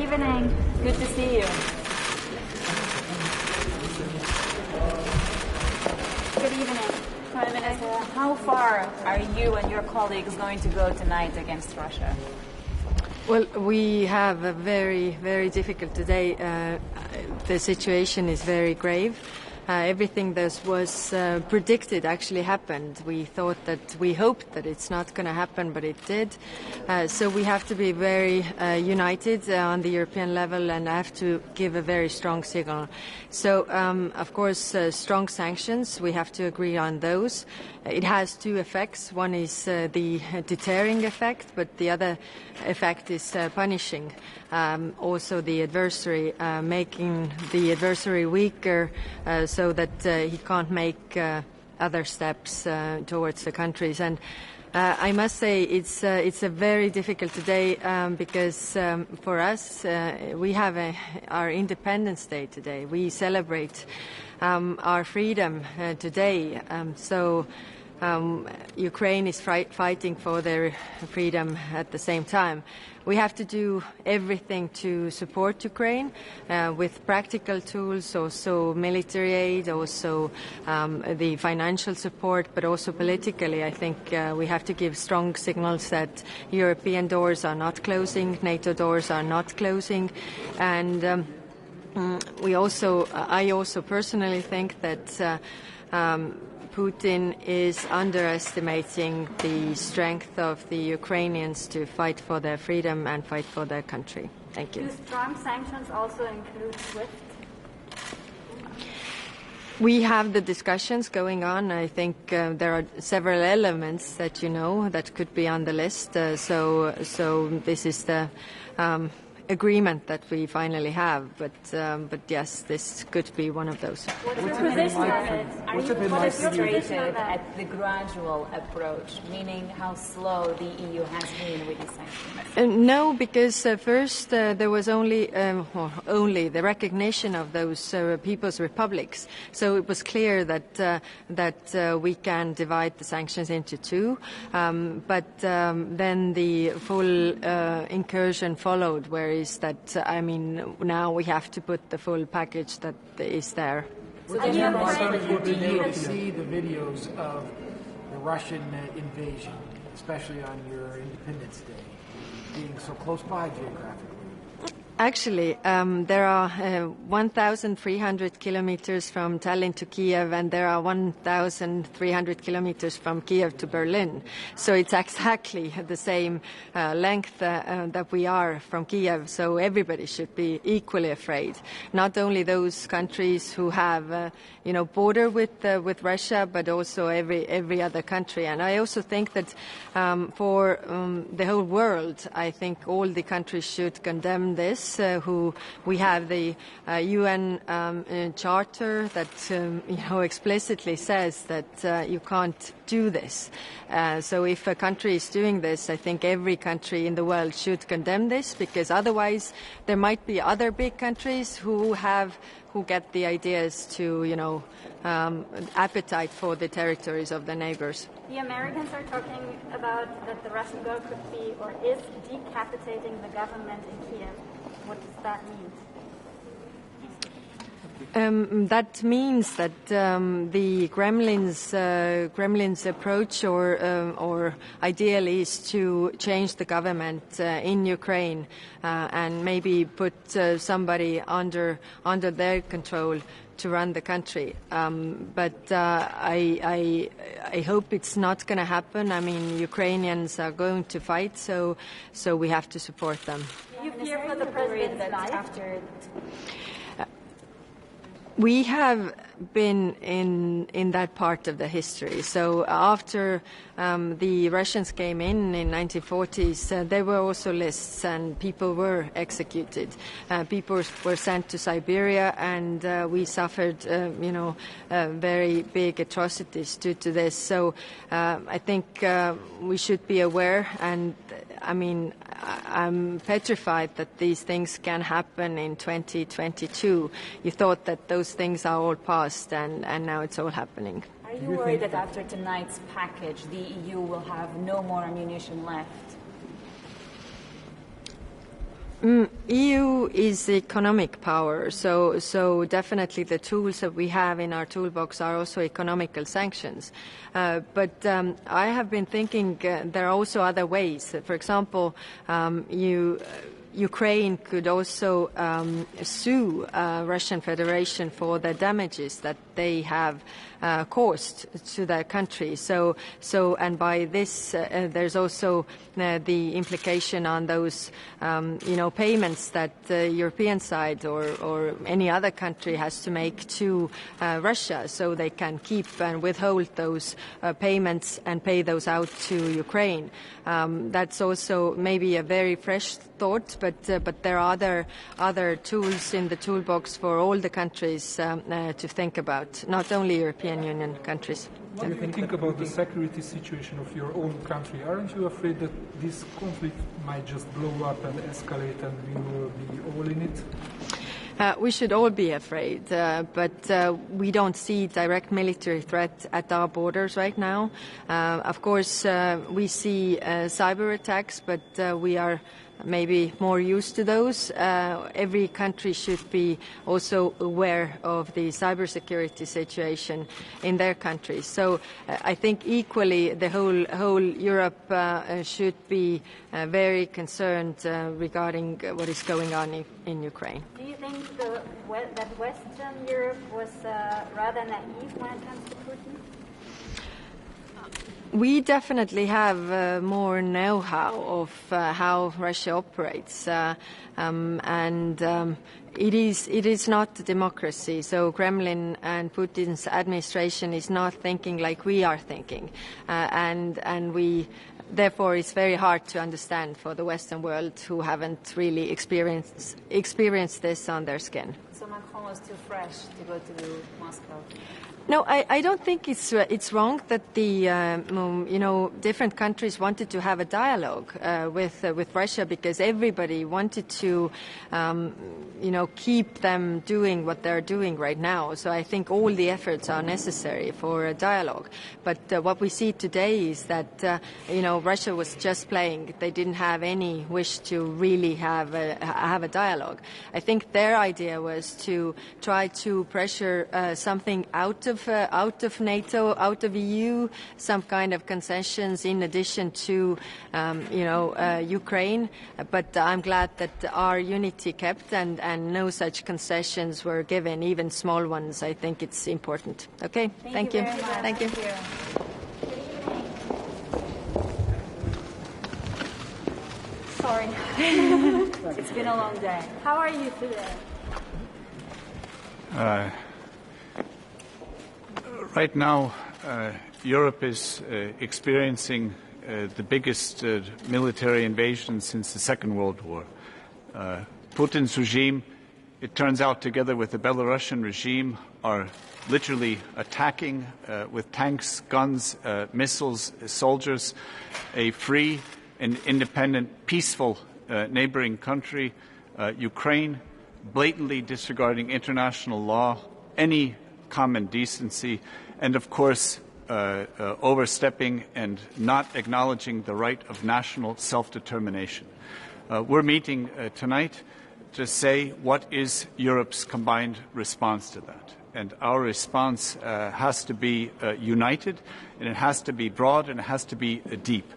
evening. Good to see you. Good evening. Prime Minister, how far are you and your colleagues going to go tonight against Russia? Well, we have a very, very difficult today. The situation is very grave. Everything that was predicted actually happened. We hoped that it's not going to happen, but it did. So we have to be very united on the European level and have to give a very strong signal. So, of course, strong sanctions, we have to agree on those. It has two effects. One is the deterring effect, but the other effect is punishing also the adversary, making the adversary weaker so that he can't make other steps towards the countries. And I must say it's a very difficult day because for us we have our Independence Day today. We celebrate our freedom today. So Ukraine is fighting for their freedom at the same time. We have to do everything to support Ukraine with practical tools, also military aid, also the financial support, but also politically. I think we have to give strong signals that European doors are not closing, NATO doors are not closing, and I also personally think that Putin is underestimating the strength of the Ukrainians to fight for their freedom and fight for their country. Thank you. Do strong sanctions also include SWIFT? We have the discussions going on. I think there are several elements that that could be on the list. So this is the agreement that we finally have, but yes, this could be one of those. What's your position on it? Are you frustrated at the gradual approach, meaning how slow the EU has been with these sanctions? No, because first there was only the recognition of those people's republics, so it was clear that we can divide the sanctions into two, but then the full incursion followed, where is that, now we have to put the full package that is there. What do you see the videos of the Russian invasion, especially on your Independence Day, being so close by geographically? Actually, there are 1,300 kilometers from Tallinn to Kiev, and there are 1,300 kilometers from Kiev to Berlin. So it's exactly the same length that we are from Kiev. So everybody should be equally afraid. Not only those countries who have, border with Russia, but also every other country. And I also think that for the whole world, I think all the countries should condemn this. We have the UN Charter that explicitly says that you can't do this. So if a country is doing this, I think every country in the world should condemn this, because otherwise there might be other big countries who get the ideas to, appetite for the territories of their neighbors. The Americans are talking about that the Russian girl could be or is decapitating the government in Kiev. What does that mean? That means that the Kremlin's approach or ideally is to change the government in Ukraine and maybe put somebody under their control to run the country. But I hope it's not going to happen. Ukrainians are going to fight, so we have to support them. You fear for the president's life? We have been in that part of the history. So after the Russians came in 1940s, there were also lists and people were executed. People were sent to Siberia, and we suffered, very big atrocities due to this. So I think we should be aware, and I'm petrified that these things can happen in 2022. You thought that those things are all past, and now it's all happening. Are you worried that after tonight's package, the EU will have no more ammunition left? EU is economic power, so definitely the tools that we have in our toolbox are also economical sanctions. But I have been thinking there are also other ways. For example, Ukraine could also sue Russian Federation for the damages that they have caused to their country. And by this, there's also the implication on those, payments that the European side or any other country has to make to Russia, so they can keep and withhold those payments and pay those out to Ukraine. That's also maybe a very fresh thought, but there are other tools in the toolbox for all the countries to think about, not only European Union countries. What do you think about the security situation of your own country? Aren't you afraid that this conflict might just blow up and escalate and we will be all in it? We should all be afraid, but we don't see direct military threat at our borders right now. Of course, we see cyber attacks, but we are maybe more used to those. Every country should be also aware of the cybersecurity situation in their country. So I think equally the whole Europe should be very concerned regarding what is going on in Ukraine. Do you think that Western Europe was rather naive when it comes to Putin? We definitely have more know-how of how Russia operates, and it is not a democracy. So Kremlin and Putin's administration is not thinking like we are thinking, and we. Therefore, it's very hard to understand for the Western world who haven't really experienced this on their skin. So Macron was too fresh to go to Moscow. No, I don't think it's wrong that the different countries wanted to have a dialogue with Russia, because everybody wanted to keep them doing what they're doing right now. So I think all the efforts are necessary for a dialogue. But what we see today is that Russia was just playing. They didn't have any wish to really have a dialogue. I think their idea was to try to pressure something out of NATO, out of EU, some kind of concessions in addition to, Ukraine. But I'm glad that our unity kept and no such concessions were given, even small ones. I think it's important. Okay, thank you. Thank you. Sorry. It's been a long day. How are you today? Right now, Europe is experiencing the biggest military invasion since the Second World War. Putin's regime, it turns out, together with the Belarusian regime, are literally attacking with tanks, guns, missiles, soldiers, a free and independent, peaceful neighboring country, Ukraine, blatantly disregarding international law, any common decency, and of course overstepping and not acknowledging the right of national self-determination. We're meeting tonight to say what is Europe's combined response to that. And our response has to be united, and it has to be broad, and it has to be deep.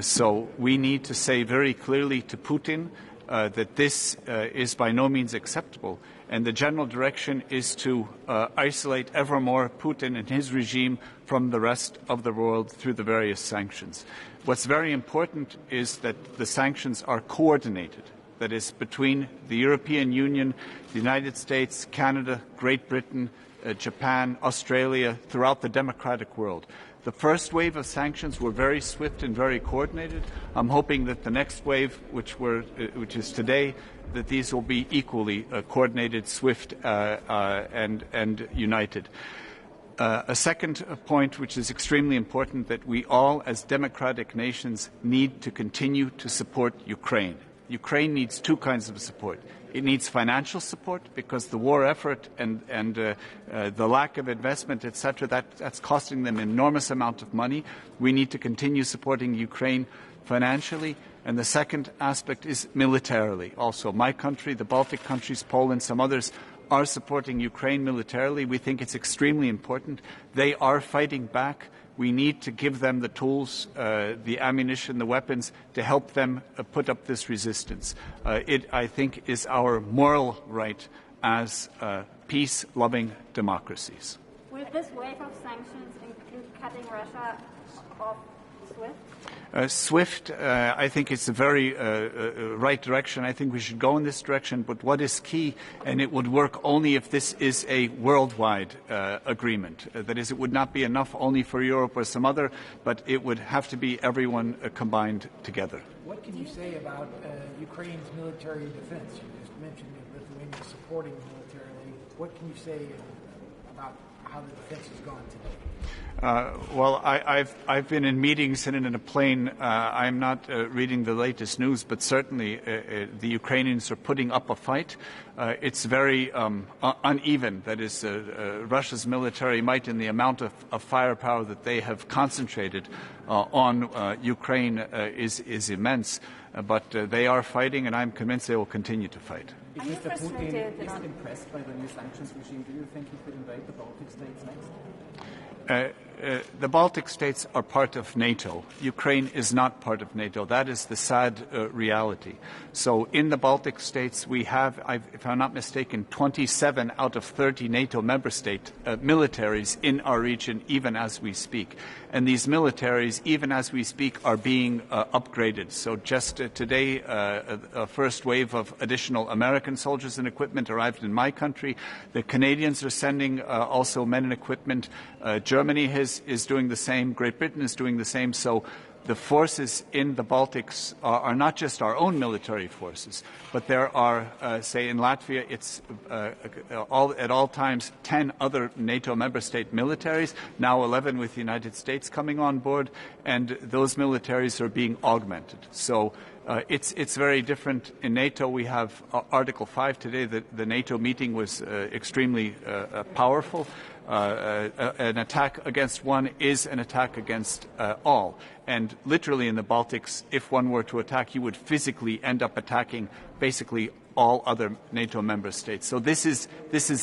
So we need to say very clearly to Putin that this is by no means acceptable. And the general direction is to isolate ever more Putin and his regime from the rest of the world through the various sanctions. What's very important is that the sanctions are coordinated. That is, between the European Union, the United States, Canada, Great Britain, Japan, Australia, throughout the democratic world. The first wave of sanctions were very swift and very coordinated. I'm hoping that the next wave, which is today, that these will be equally coordinated, swift, and united. A second point, which is extremely important, that we all, as democratic nations, need to continue to support Ukraine. Ukraine needs two kinds of support. It needs financial support because the war effort and the lack of investment, etc., that's costing them an enormous amount of money. We need to continue supporting Ukraine financially. And the second aspect is militarily. Also, my country, the Baltic countries, Poland, some others are supporting Ukraine militarily. We think it's extremely important. They are fighting back. We need to give them the tools, the ammunition, the weapons to help them put up this resistance. It, I think, is our moral right as peace-loving democracies. Will this wave of sanctions include cutting Russia off SWIFT? SWIFT, I think it's a very right direction. I think we should go in this direction. But what is key, and it would work only if this is a worldwide agreement. That is, it would not be enough only for Europe or some other, but it would have to be everyone combined together. What can you say about Ukraine's military defense? You just mentioned Lithuania supporting militarily. What can you say about how the defense has gone today? Well, I've been in meetings and in a plane. I'm not reading the latest news, but certainly the Ukrainians are putting up a fight. It's very uneven. That is, Russia's military might and the amount of firepower that they have concentrated on Ukraine is immense. But they are fighting, and I'm convinced they will continue to fight. If Mr. Putin is not impressed by the new sanctions regime, do you think he could invade the Baltic states next? The Baltic states are part of NATO. Ukraine is not part of NATO. That is the sad reality. So in the Baltic states, we have, if I'm not mistaken, 27 out of 30 NATO member state militaries in our region, even as we speak. And these militaries, even as we speak, are being upgraded. So just today, a first wave of additional American soldiers and equipment arrived in my country. The Canadians are sending also men and equipment. Germany is doing the same. Great Britain is doing the same. So the forces in the Baltics are not just our own military forces, but there are, say, in Latvia, it's at all times 10 other NATO member state militaries, now 11 with the United States coming on board, and those militaries are being augmented. So it's very different. In NATO, we have Article 5 today. The NATO meeting was extremely powerful. An attack against one is an attack against all. And literally in the Baltics, if one were to attack, you would physically end up attacking basically all other NATO member states. So this is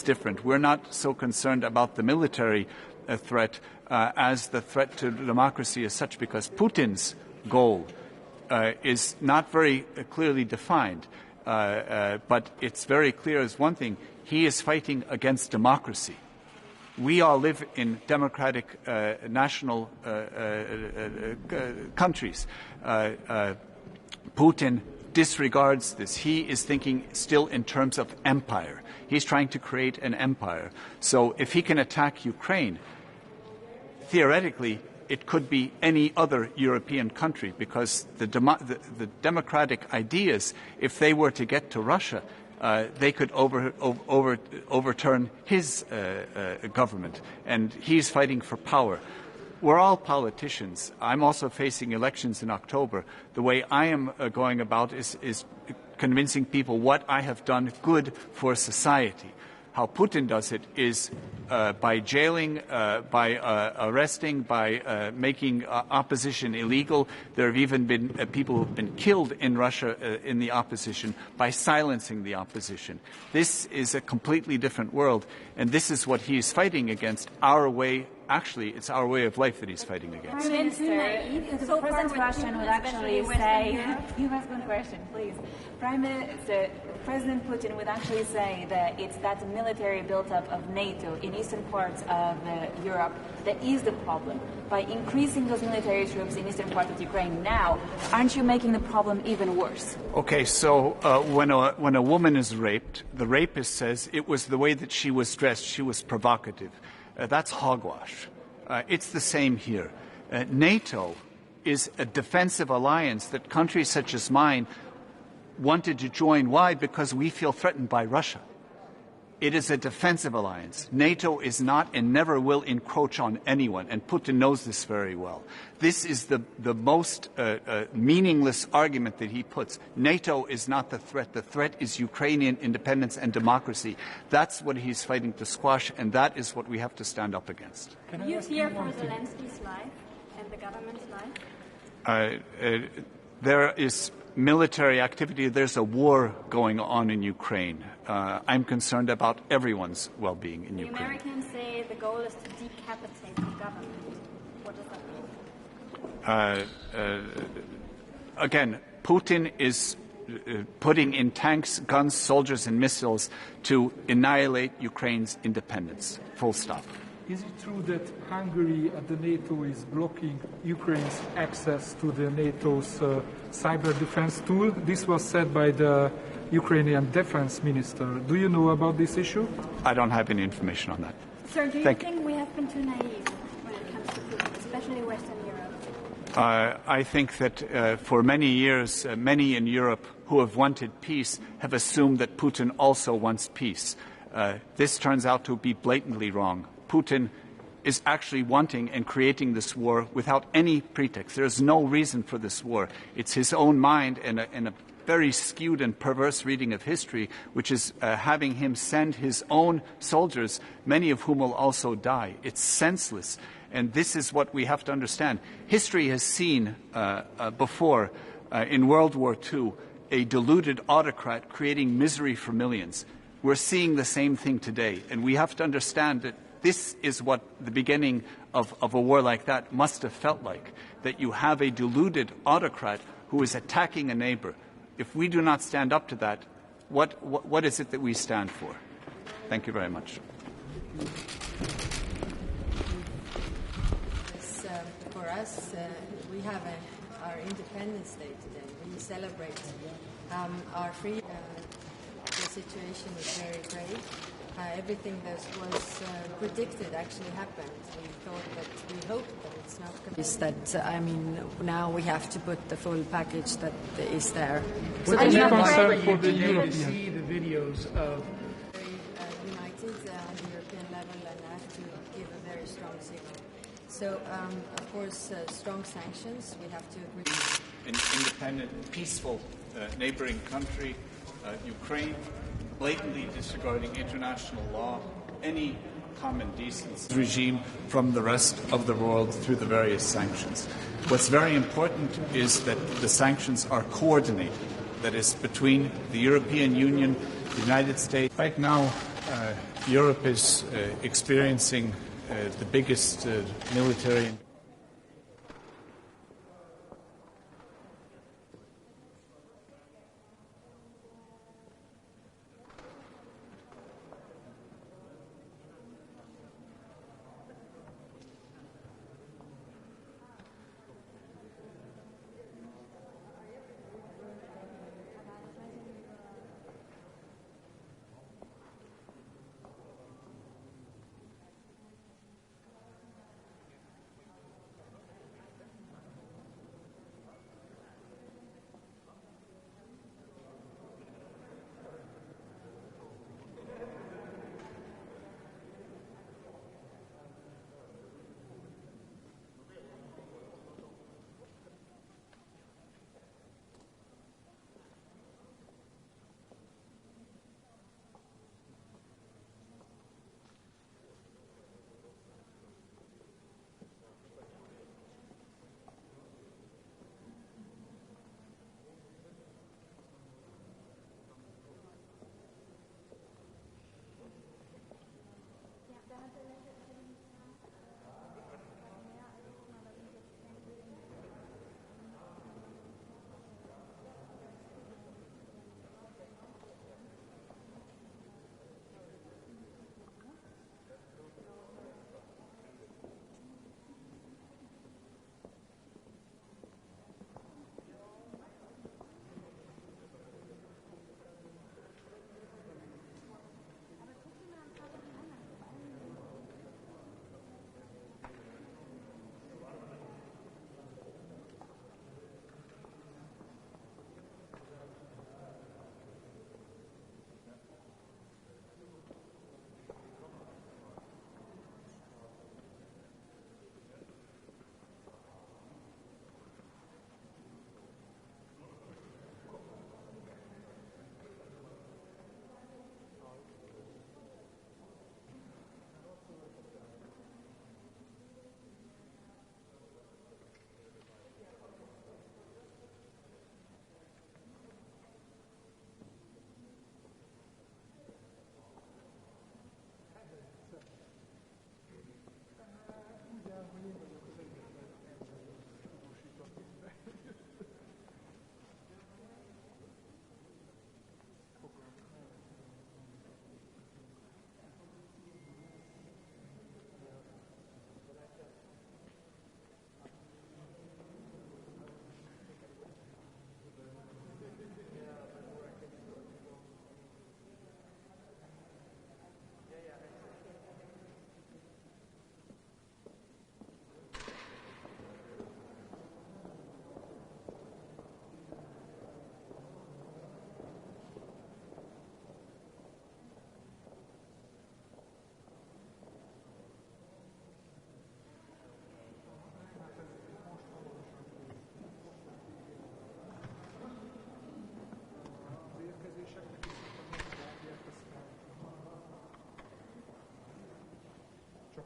different. We're not so concerned about the military threat as the threat to democracy as such, because Putin's goal is not very clearly defined. But it's very clear as one thing. He is fighting against democracy. We all live in democratic national countries. Putin disregards this. He is thinking still in terms of empire. He's trying to create an empire. So if he can attack Ukraine, theoretically, it could be any other European country, because the democratic ideas, if they were to get to Russia, they could overturn his government, and he's fighting for power. We're all politicians. I'm also facing elections in October. The way I am going about is convincing people what I have done good for society. How Putin does it is by jailing, by arresting, by making opposition illegal. There have even been people who have been killed in Russia in the opposition by silencing the opposition. This is a completely different world, and this is what he is fighting against. Our way, actually, it's our way of life that he's fighting against. Prime Minister, the President Russian would actually say, you ask one question, please. Prime Minister, President Putin would actually say that it's that military build-up of NATO in eastern parts of Europe that is the problem. By increasing those military troops in eastern parts of Ukraine now, aren't you making the problem even worse? Okay, so when a woman is raped, the rapist says it was the way that she was dressed, she was provocative. That's hogwash. It's the same here. NATO is a defensive alliance that countries such as mine wanted to join. Why? Because we feel threatened by Russia. It is a defensive alliance. NATO is not and never will encroach on anyone, and Putin knows this very well. This is the most meaningless argument that he puts. NATO is not the threat. The threat is Ukrainian independence and democracy. That's what he's fighting to squash, and that is what we have to stand up against. Can you hear from Zelensky's life and the government's life? There is military activity. There's a war going on in Ukraine. I'm concerned about everyone's well-being in Ukraine. The Americans say the goal is to decapitate the government. What does that mean? Again, Putin is putting in tanks, guns, soldiers, and missiles to annihilate Ukraine's independence. Full stop. Is it true that Hungary at the NATO is blocking Ukraine's access to the NATO's cyber defense tool? This was said by the Ukrainian defense minister. Do you know about this issue? I don't have any information on that. Sir, do you think we have been too naive when it comes to Putin, especially Western Europe? I think that for many years, many in Europe who have wanted peace have assumed that Putin also wants peace. This turns out to be blatantly wrong. Putin is actually wanting and creating this war without any pretext. There is no reason for this war. It's his own mind and a very skewed and perverse reading of history, which is having him send his own soldiers, many of whom will also die. It's senseless. And this is what we have to understand. History has seen before, in World War II, a deluded autocrat creating misery for millions. We're seeing the same thing today. And we have to understand that this is what the beginning of a war like that must have felt like, that you have a deluded autocrat who is attacking a neighbor. If we do not stand up to that, what is it that we stand for? Thank you very much. For us, we have our Independence Day today. We celebrate our freedom. The situation is very grave. Everything that was predicted actually happened. We thought that, we hope that it's not going to. Is that, I mean, now we have to put the full package that is there. So are you concerned for the European? See the videos of united on the European level and have to give a very strong signal. So, of course, strong sanctions, we have to agree. An independent, peaceful neighboring country, Ukraine, blatantly disregarding international law, any common decency regime from the rest of the world through the various sanctions. What's very important is that the sanctions are coordinated, that is, between the European Union, the United States. Right now, Europe is experiencing the biggest military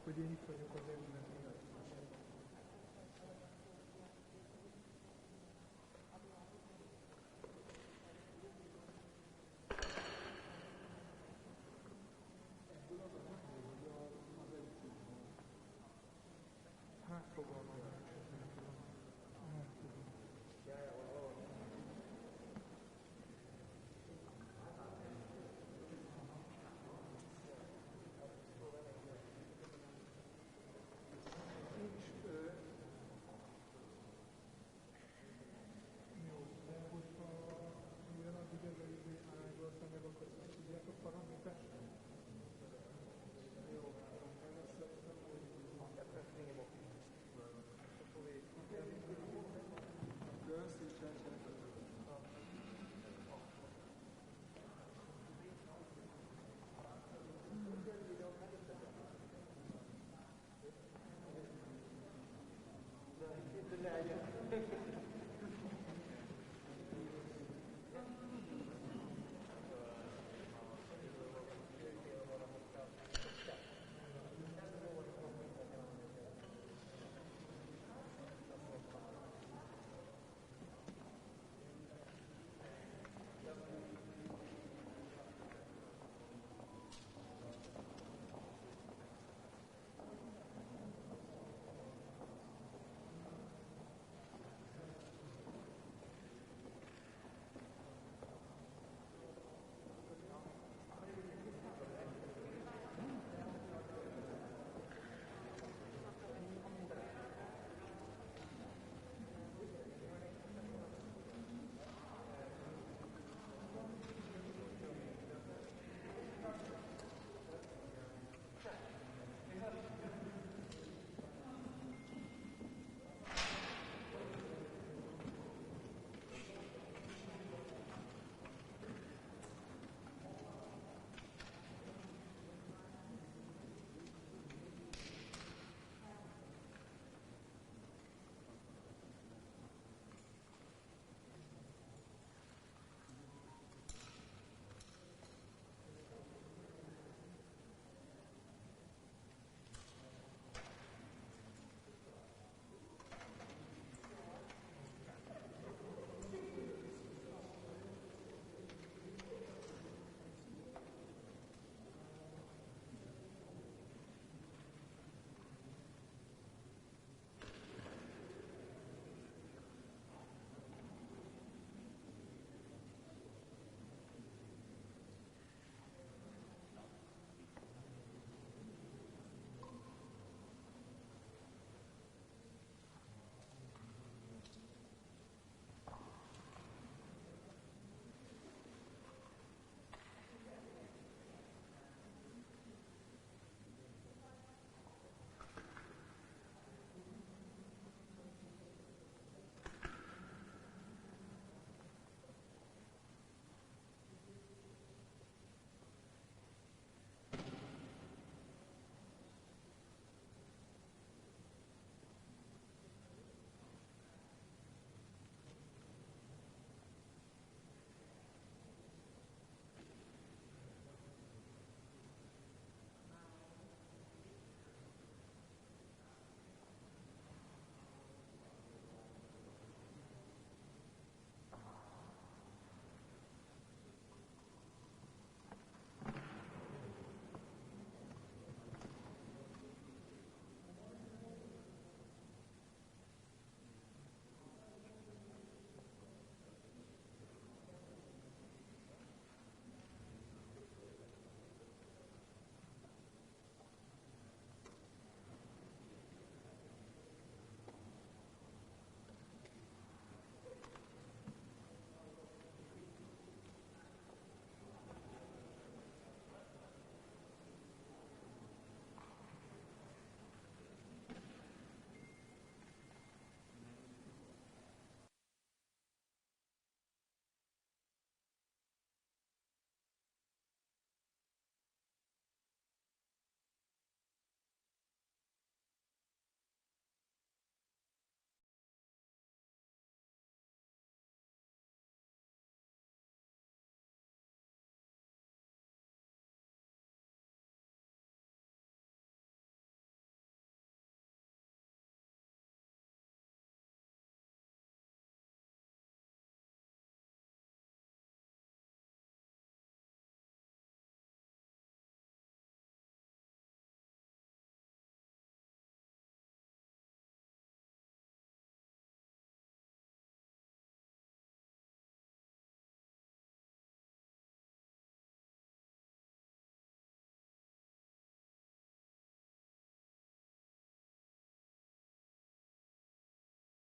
Thank you.